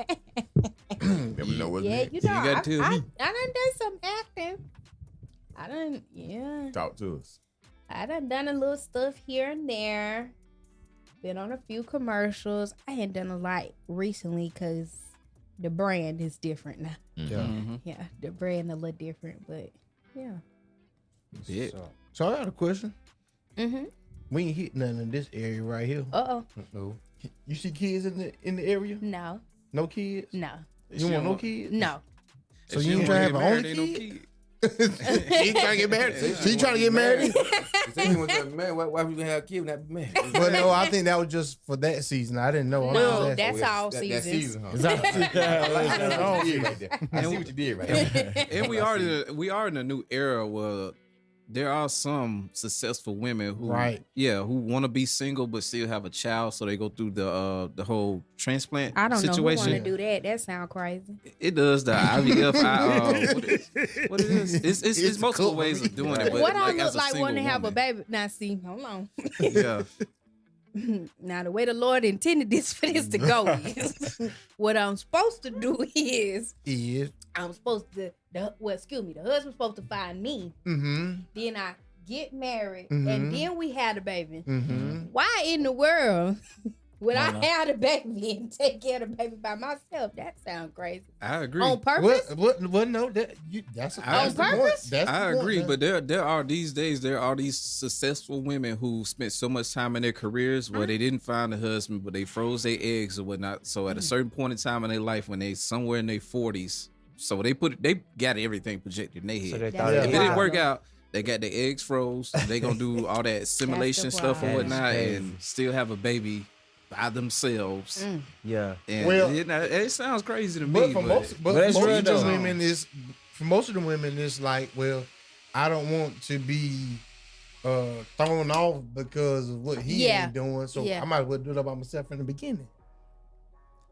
Never know what's Yeah, next. you know, You gotta tell me. I done done some acting. Talk to us. I done a little stuff here and there. Been on a few commercials. I ain't done a lot recently because the brand is different now. Yeah. Mm-hmm. Yeah, the brand a little different, but yeah. Yeah. So I got a question. Mm-hmm. We ain't hit nothing in this area right here. Uh-oh. No. You see kids in the area? No. No kids? No. You want no kids? No. So you ain't trying to have an only kid? She trying to get married. She trying to get married. You say you want to man, why would you gonna have a kid and not be married? But no, I think that was just for that season. I didn't know. No, that's Oh, all that seasons. season, huh? Is that- I see what you did right there. I see what you did right there. And we are in a new era where there are some successful women who who want to be single but still have a child, so they go through the whole transplant I don't situation. know who want to do that. That sound crazy. It does the IVF. What it is? It's multiple cool. ways of doing it. But What I like, look as a like want to single have a woman. baby? Now, see, hold on. Yeah. Now, the way the Lord intended this for this to go is what I'm supposed to do is I'm supposed to, the husband's supposed to find me. Mm-hmm. Then I get married, Mhm. and then we had a baby. Mm-hmm. Why in the world would I have a baby and take care of the baby by myself? That sounds crazy. I agree. On purpose? What? No, that's On the purpose? point. That's the I point, agree, man. but there are these days these successful women who spent so much time in their careers where they didn't find a husband, but they froze their eggs or whatnot. So at a certain point in time in their life, when they somewhere in their 40s, so they got everything projected in their head. So they That's thought If it didn't wild. work out, they got their eggs froze. They gonna do all that simulation stuff and problem. whatnot, That is and still have a baby by themselves. Yeah. And Well- it sounds crazy to But me. for But it's most real of the though. women is for most of the women it's like, well, I don't want to be thrown off because of what he Yeah. ain't doing, so Yeah. I might as well do it by myself in the beginning.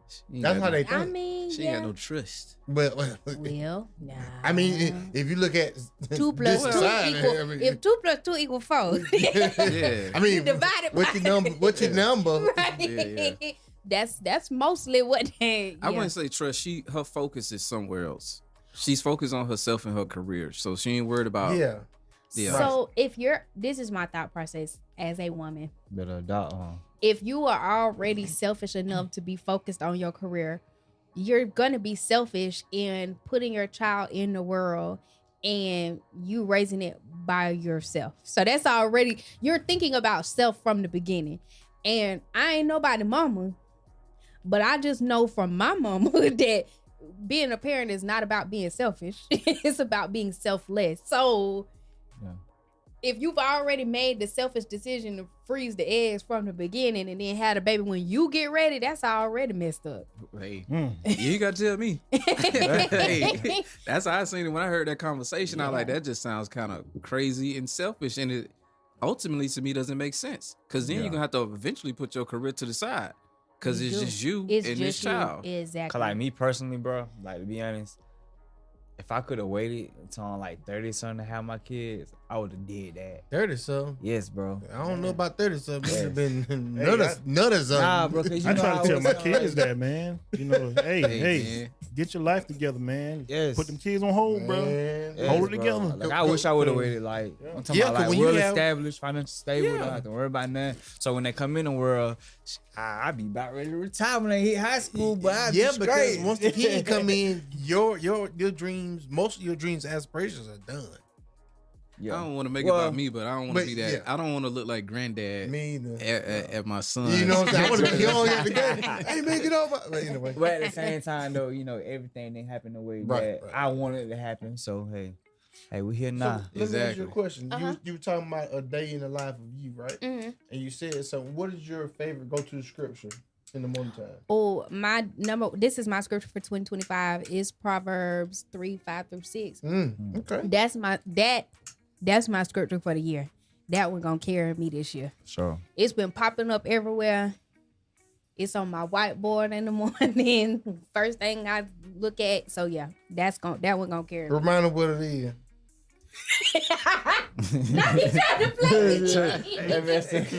she ain't That's got how they no- think. I mean, She yeah. ain't got no trust. But Well, nah. I mean, if you look at 2 plus this 2 society, equal. I mean- If 2 plus 2 equal 4, Yeah. I mean, you divide it what's by your number? What's your number? right? That's mostly what they. I wouldn't say trust. Her focus is somewhere else. She's focused on herself and her career, so she ain't worried about. Yeah. Yeah. So if this is my thought process as a woman. Better adopt, If you are already selfish enough to be focused on your career, you're gonna be selfish in putting your child in the world and you raising it by yourself. So that's already, you're thinking about self from the beginning. And I ain't nobody mama, but I just know from my mama that being a parent is not about being selfish. It's about being selfless. So Yeah. if you've already made the selfish decision to freeze the eggs from the beginning and then had a baby when you get ready, that's already messed up. Hey, you got to tell me. Hey, that's how I seen it when I heard that conversation. I was like, that just sounds kind of crazy and selfish, and it ultimately to me doesn't make sense. Because then you're gonna have to eventually put your career to the side because it's just you It's and just this child. you. Exactly. Cause like me personally, bro, like to be honest, if I could have waited until I'm like 30 something to have my kids, I would have did that. 30 something. Yes, bro. I don't know about 30 something. It would have been Hey, none of something. Nah, bro, cause you I know try I to tell was, my kids that, man. You know, hey, man. get your life together, man. Yes. Put them kids on hold, bro. Man. Yes, Hold it bro. together. Like I wish I would have waited. Like I'm talking Yeah, about 'cause like when you well have- established, financially stable. Yeah. Don't have to worry about nothing. So when they come in the world, I be about ready to retire when they hit high school. But I Yeah, be because straight. once the kid come in, your dreams, most of your dreams, aspirations are done. Yeah. I don't want to make it Well, about me, but I don't want but to be that. yeah. I don't want to look like granddad Me either. at my son. You know what I'm saying? I want to be young at the game. Hey, make it over. But anyway. But at the same time, though, you know everything didn't happen the way Right, that right. I wanted it to happen. So hey, Hey, we here now. So, let me ask you a question. Uh-huh. You were talking about a day in the life of you, right? Mm-hmm. And you said something. What is your favorite go-to scripture in the morning time? Oh, this is my scripture for 2025 is Proverbs 3:5-6. Okay. That's my scripture for the year. That one gonna carry me this year. Sure. It's been popping up everywhere. It's on my whiteboard in the morning. First thing I look at. So yeah, that one gonna carry me. Remind them what it is. Now he trying to play with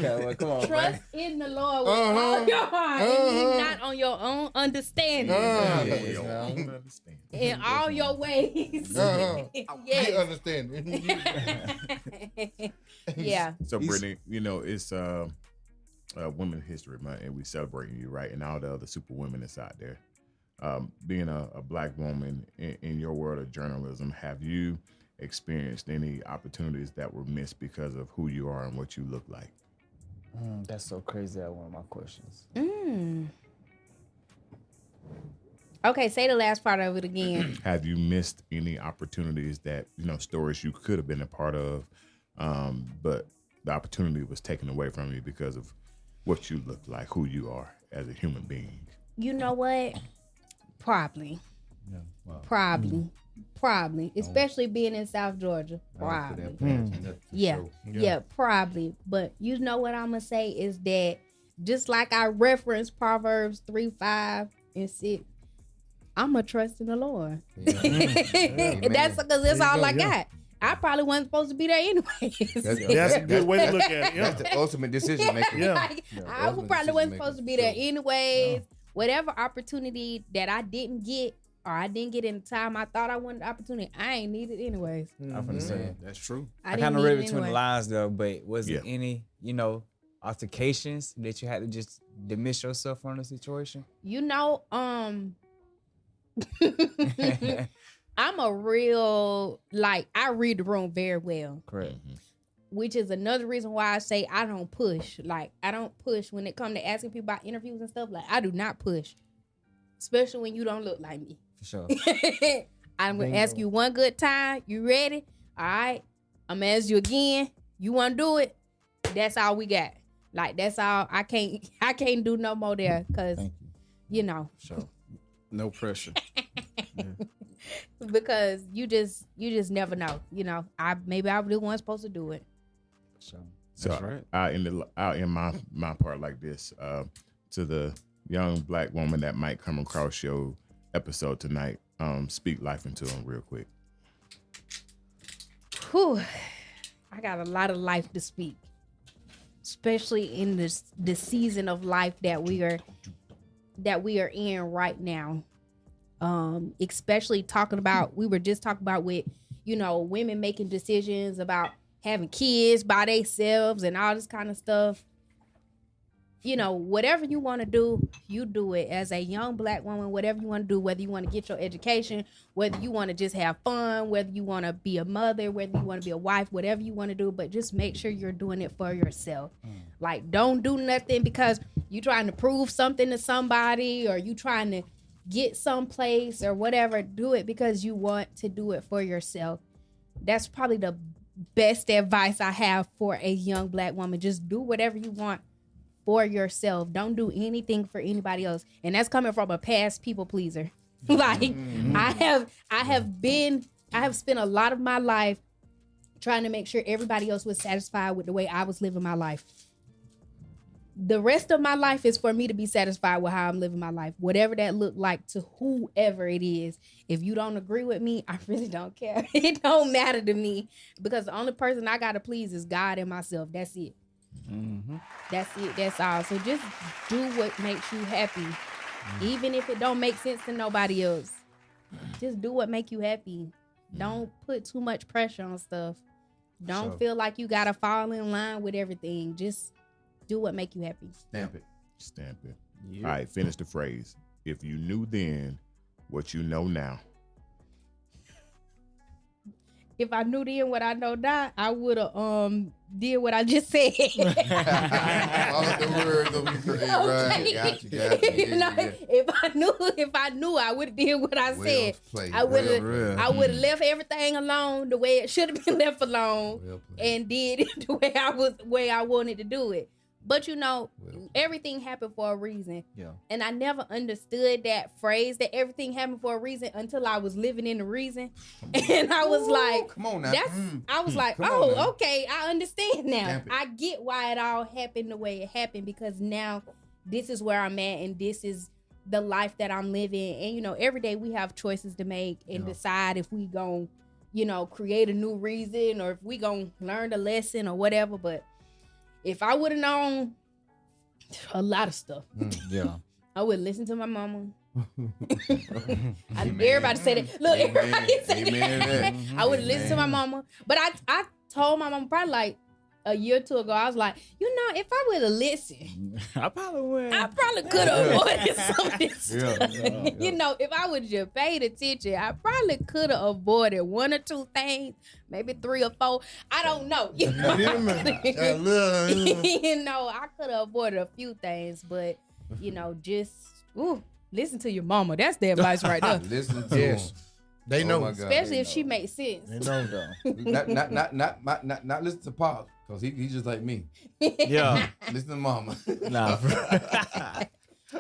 Well, come on, Trust in the Lord with all your heart and lean not on your own understanding. In all your ways. Yes. You understand. Yeah. So Brittany, it's Women's History Month, and we celebrating you, right? And all the other super women that's out there. Being a black woman in your world of journalism, have you experienced any opportunities that were missed because of who you are and what you look like? That's so crazy. That's one of my questions. Okay, say the last part of it again. Have you missed any opportunities that, stories you could have been a part of, but the opportunity was taken away from you because of what you look like, who you are as a human being? You know what? Probably. Yeah. Wow. Probably. Especially being in South Georgia. Probably. Yeah, probably. But you know what I'm going to say is that just like I referenced Proverbs 3:5-6, I'm going to trust in the Lord. Yeah. That's because that's all I got. I probably wasn't supposed to be there anyways. That's a good way to look at it. Yeah. That's the ultimate decision making. Yeah. I probably wasn't supposed to be there anyways. Yeah. Whatever opportunity that I didn't get or I didn't get in the time I thought I wanted the opportunity, I ain't need it anyways. I'm gonna say that's true. I kind of read between the lines though, but was there any, altercations that you had to just dismiss yourself from the situation? I'm a real, I read the room very well. Correct. Which is another reason why I say I don't push. I don't push when it comes to asking people about interviews and stuff. I do not push. Especially when you don't look like me. For sure. I'm going to ask you one good time. You ready? All right. I'm going to ask you again. You want to do it? That's all we got. That's all. I can't do no more there because, Sure. No pressure. Because you just never know. Maybe I really wasn't supposed to do it. So that's right. I'll end my part like this. To the young black woman that might come across your episode tonight, speak life into them real quick. Whew. I got a lot of life to speak, especially in the season of life that we are in right now. Especially we were just talking about with, women making decisions about having kids by themselves and all this kind of stuff. Whatever you want to do, you do it as a young black woman, whatever you want to do, whether you want to get your education, whether you want to just have fun, whether you want to be a mother, whether you want to be a wife, whatever you want to do, but just make sure you're doing it for yourself. Don't do nothing because you trying to prove something to somebody or you trying to get someplace or whatever. Do it because you want to do it for yourself. That's probably the best advice I have for a young black woman. Just do whatever you want for yourself. Don't do anything for anybody else. And that's coming from a past people pleaser. I have spent a lot of my life trying to make sure everybody else was satisfied with the way I was living my life. The rest of my life is for me to be satisfied with how I'm living my life, whatever that looked like to whoever it is. If you don't agree with me, I really don't care. It don't matter to me because the only person I got to please is God and myself. That's it. Mm-hmm. That's it. That's all. So just do what makes you happy, even if it don't make sense to nobody else. Just do what make you happy. Don't put too much pressure on stuff. Don't feel like you gotta fall in line with everything. Just do what make you happy. Stamp it. Yep. All right, finish the phrase. If you knew then what you know now. if I knew then what I know now, I would have did what I just said. All of the words of you. Right. Got you. You know, if I knew, I would have did what I said. Played. I would have left everything alone the way it should have been left alone, and did it the way I wanted to do it. But you know, everything happened for a reason. Yeah. And I never understood that phrase that everything happened for a reason until I was living in the reason. And I was like, come on now. I was like, okay, I understand now. I get why it all happened the way it happened, because now this is where I'm at and this is the life that I'm living. And you know, every day we have choices to make and decide if we gon', you know, create a new reason or if we gon' learn the lesson or whatever. But if I would have known a lot of stuff, I would listen to my mama. Everybody said it. Look, everybody said it. I would listen to my mama. But I told my mama probably like a year or two ago, I was like, you know, if I would have listened, I probably could have avoided some of this stuff. You know, if I would have just paid attention, I probably could have avoided one or two things, maybe 3 or 4. I don't know. You know, I could have avoided a few things, but you know, just listen to your mama. That's the advice right there. Listen to them. They know, especially if she makes sense. They know though. Not listen to Pop, because he's just like me. Yeah. Listen to Mama. Nah.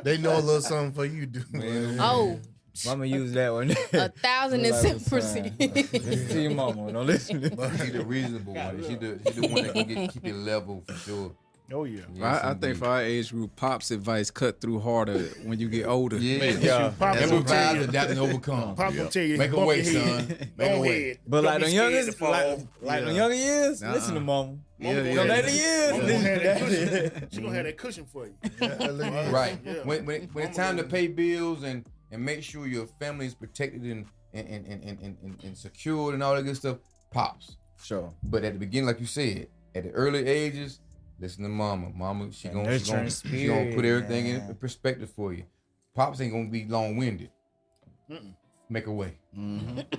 They know a little something for you, dude. Man. Oh. Mama use that one. 1,007%. Listen to your mama. Don't listen to me. She the reasonable one. She the one that can keep it level for sure. Oh yeah. Yes, I think for our age group, Pop's advice cut through harder when you get older. Improvise, adapt, and overcome. Pop will tell you, Make a way, son. Make a way. But like the youngest, the younger years, listen to mama. The later years, she gonna have that cushion for you. Right. When it's time to pay bills and make sure your family is protected and secured and all that good stuff, Pops. Sure. But at the beginning, like you said, at the early ages, listen to Mama. Mama, she gonna put everything in perspective for you. Pops ain't gonna be long-winded. Make a way.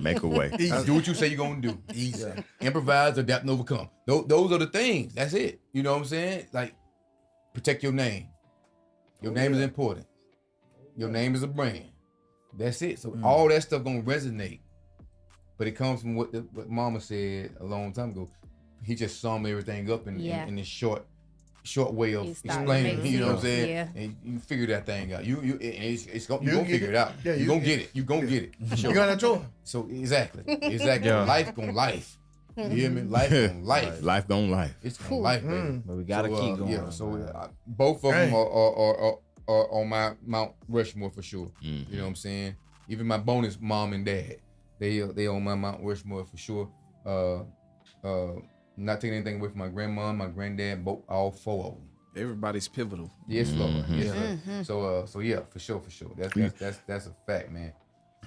Make a way. Do what you say you're gonna do. Easy. Improvise, adapt, and overcome. Those are the things. That's it. You know what I'm saying? Like, protect your name. Your name is important. Your name is a brand. That's it. So all that stuff gonna resonate. But it comes from what Mama said a long time ago. He just summed everything up in this short way of explaining. You know what I'm saying? Yeah. And you figure that thing out. You gonna figure it out. You gonna get it. You gonna get it. Sure. You got that choice. So exactly. Life gonna life. You hear me? Life gonna life. Life gonna life. It's gonna life, baby. But we gotta keep going. Yeah. So both of them are on my Mount Rushmore for sure. You know what I'm saying? Even my bonus mom and dad, they on my Mount Rushmore for sure. Not taking anything away from my grandma, my granddad, all 4 of them. Everybody's pivotal. Yes, Lord. Yes, Lord. So yeah, for sure. That's a fact, man.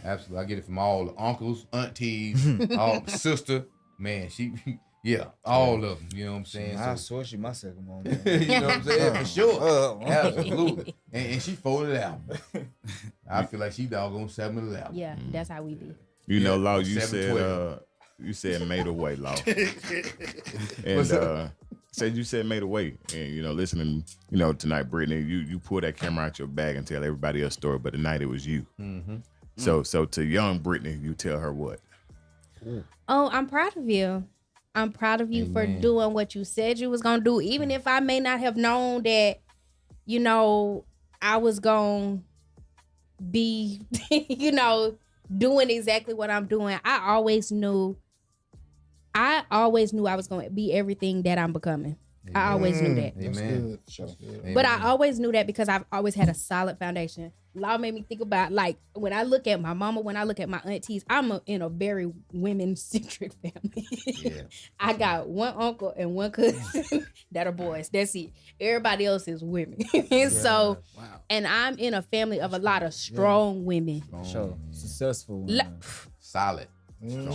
Absolutely. I get it from all the uncles, aunties, all sister. Man, all of them. You know what I'm saying? I swear she my second mom. You know what I'm saying? For sure. Absolutely. And she folded out. I feel like she doggone 7-11. Yeah, that's how we do. You know, Law, you said made a way, Law. And you said made a way. And you know, listening, you know, tonight, Brittany, you pull that camera out your bag and tell everybody a story, but tonight it was you. So to young Brittany, you tell her what? Oh, I'm proud of you. I'm proud of you for doing what you said you was gonna do, even if I may not have known that, you know, I was gonna be, you know, doing exactly what I'm doing. I always knew I was going to be everything that I'm becoming. Amen. I always knew that. Amen. But I always knew that because I've always had a solid foundation. Law made me think about, like, when I look at my mama, when I look at my aunties, I'm in a very women-centric family. I got one uncle and one cousin that are boys. That's it. Everybody else is women. So, and I'm in a family of a lot of strong women. Sure. Successful. Solid.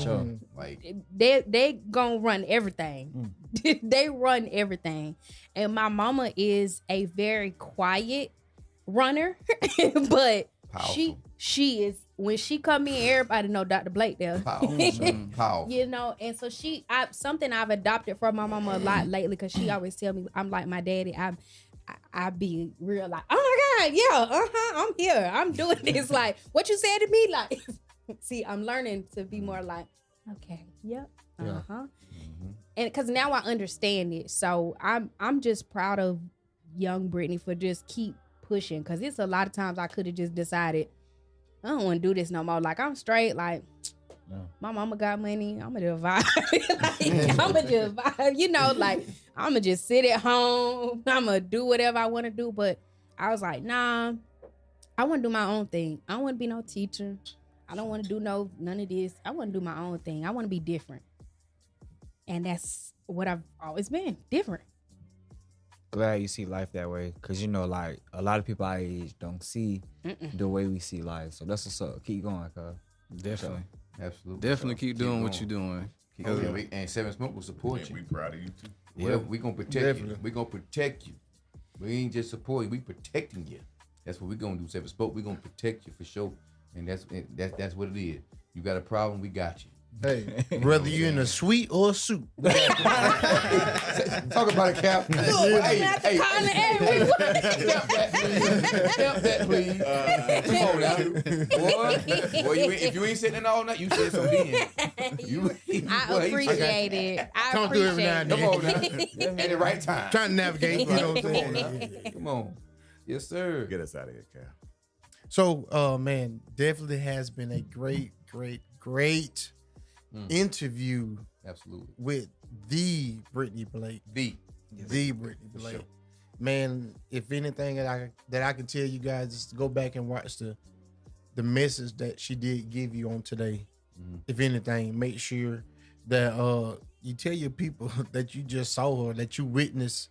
Sure. Like they gonna run everything. They run everything. And my mama is a very quiet runner, but powerful. she is, when she come in, everybody know Dr. Blake there. Pow. You know, and so something I've adopted from my mama a lot lately, because she always tell me I'm like my daddy. I be real like, oh my God, yeah, I'm here. I'm doing this. Like, what you said to me, like, see, I'm learning to be more like, okay, yep, and because now I understand it. So I'm just proud of young Brittany for just keep pushing, because it's a lot of times I could have just decided I don't want to do this no more. Like, I'm straight. Like, my mama got money. I'm going to just vibe. Like, I'm going to just vibe. You know, like, I'm going to just sit at home. I'm going to do whatever I want to do. But I was like, nah, I want to do my own thing. I don't want to be no teacher. I don't want to do none of this. I want to do my own thing. I want to be different. And that's what I've always been, different. Glad you see life that way, because, you know, like, a lot of people our age don't see the way we see life. So that's what's up. Keep going, cuz. Definitely. Absolutely. Definitely keep doing what you're doing. And Seven Smoke will support you. We proud of you too. Yeah, we gonna protect you. We gonna protect you. We ain't just supporting you, we protecting you. That's what we gonna do, Seven Smoke. We gonna protect you for sure. And that's what it is. You got a problem, we got you. Hey, whether you in a suite or a suit. Talk about it, Cap. Hey, Cap that, please. Come on now. Boy, if you ain't sitting in all night, you said something then. I appreciate it. Come through every now and then. Come on now. At the right time. Trying to navigate, you know what I'm Come saying? on now. Come on. Yes, sir. Get us out of here, Cal. So, man, definitely has been a great interview. Absolutely. With the Brittany Blake. The Brittany Blake. Sure. Man, if anything that I can tell you guys is to go back and watch the message that she did give you on today. If anything, make sure that you tell your people that you just saw her, that you witnessed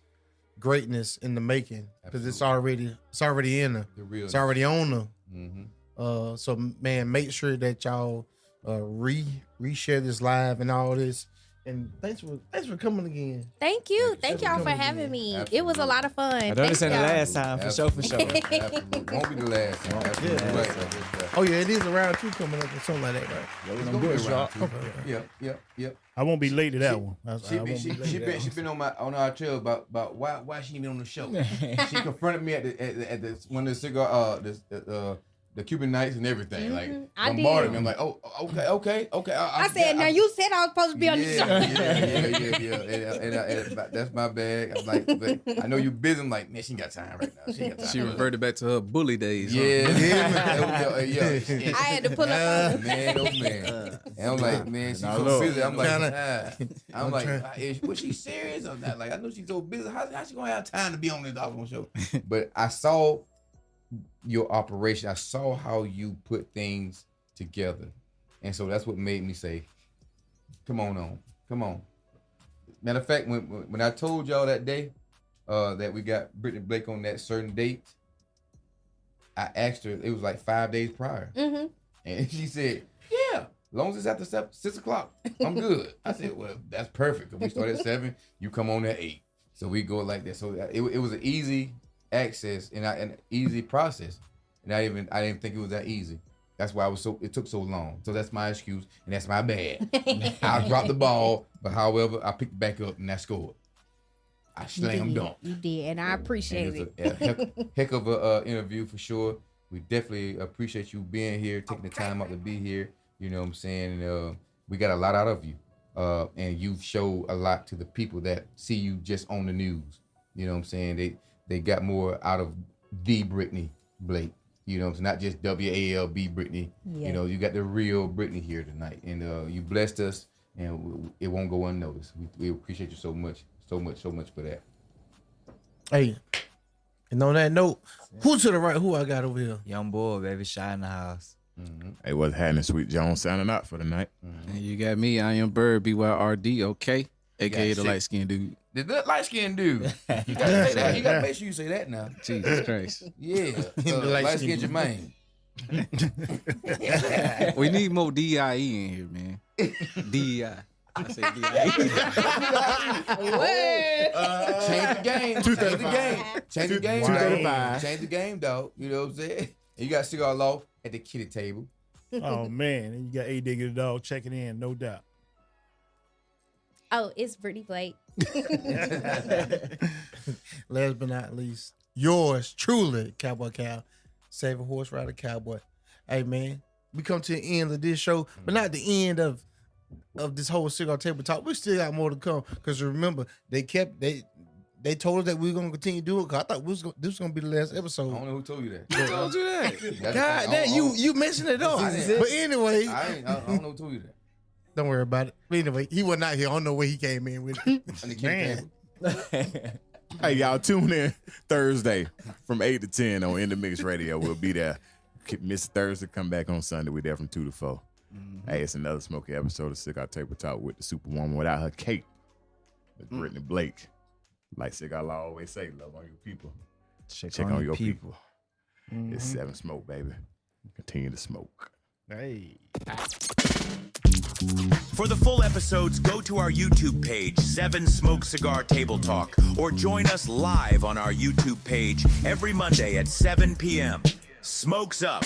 greatness in the making, because it's already in her. It's already on her. So man, make sure that y'all reshare this live and all this. And thanks for coming again. Thank you. Thank y'all for having me. Absolutely. It was a lot of fun. I know this ain't the last time, for sure. Absolutely. Won't be the last time. Absolutely. Right. Oh yeah, it is a round 2 coming up or something like that, right? It's gonna be a round 2. Yep. I won't be late to that one. She been on our trail about why she ain't been on the show. She confronted me at the one of the cigar the Cuban nights and everything, like bombarded me. I'm like, oh, okay. I said, now you said I was supposed to be on the show. And that's my bag. I'm like, but I know you busy. I'm like, man, she ain't got time right now. She reverted back to her bully days. Yeah. I had to pull up. Man, oh man. And I'm like, man, she's so busy. I'm like, was she serious or not? Like, I know she's so busy. How she gonna have time to be on this doggone show? But I saw your operation. I saw how you put things together, and so that's what made me say, come on. Matter of fact, when I told y'all that day that we got Brittany Blake on that certain date, I asked her, it was like 5 days prior, and she said, yeah, as long as it's after 6 o'clock, I'm good. I said, well, that's perfect. We start at 7, you come on at 8, so we go like that. So it was an easy access and an easy process, and I didn't think it was that easy. That's why it took so long. So that's my excuse, and that's my bad. I dropped the ball, but however, I picked it back up and I scored. I slam dunk. You did, and I appreciate it. A heck of a interview for sure. We definitely appreciate you being here, taking the time out to be here. You know what I'm saying? And, we got a lot out of you, and you've showed a lot to the people that see you just on the news. You know what I'm saying? They got more out of the Brittany Blake. You know, it's not just WALB Brittany. Yeah. You know, you got the real Brittany here tonight, and you blessed us, and it won't go unnoticed. We appreciate you so much for that. Hey, and on that note, who to the right? Who I got over here? Young boy, baby, Shy in the house. Hey, what's happening? Sweet Jones signing out for the night. And you got me, I am Bird, BYRD, okay? AKA the light skinned dude. The light skinned dude. You gotta say that. You gotta make sure you say that now. Jesus Christ. Yeah. Light skinned Jermaine. We need more DIE in here, man. DEI. I say DIE. Change the game. 235. Change the game. 235. Change the game, dog. You know what I'm saying? And you got Cigar Law. at the kitty table. Oh man, and you got A Digger the dog checking in, no doubt. Oh, it's Brittany Blake. Last but not least, yours truly, Cowboy Cal, Saving Horse Rider Cowboy. Hey man, we come to the end of this show, but not the end of this whole cigar table talk. We still got more to come because remember they told us that we were gonna continue doing it. Cause I thought this was gonna be the last episode. I don't know who told you that. Who told you that? God damn, you mentioned it all. But anyway, I don't know who told you that. Don't worry about it. But anyway, he wasn't out here. I don't know where he came in with it. Man. Hey, y'all tune in Thursday from 8 to 10 on In the Mix Radio. We'll be there. Miss Thursday, come back on Sunday. We're there from 2 to 4. Hey, it's another smoky episode of Cigar Table Talk with the Superwoman without her cape. It's Brittany Blake. Like Cigar Law always say, love on your people. Check on your people. It's 7 Smoke, baby. Continue to smoke. Hey. For the full episodes, go to our YouTube page, 7 Smoke Cigar Table Talk, or join us live on our YouTube page every Monday at 7 p.m. Smokes up.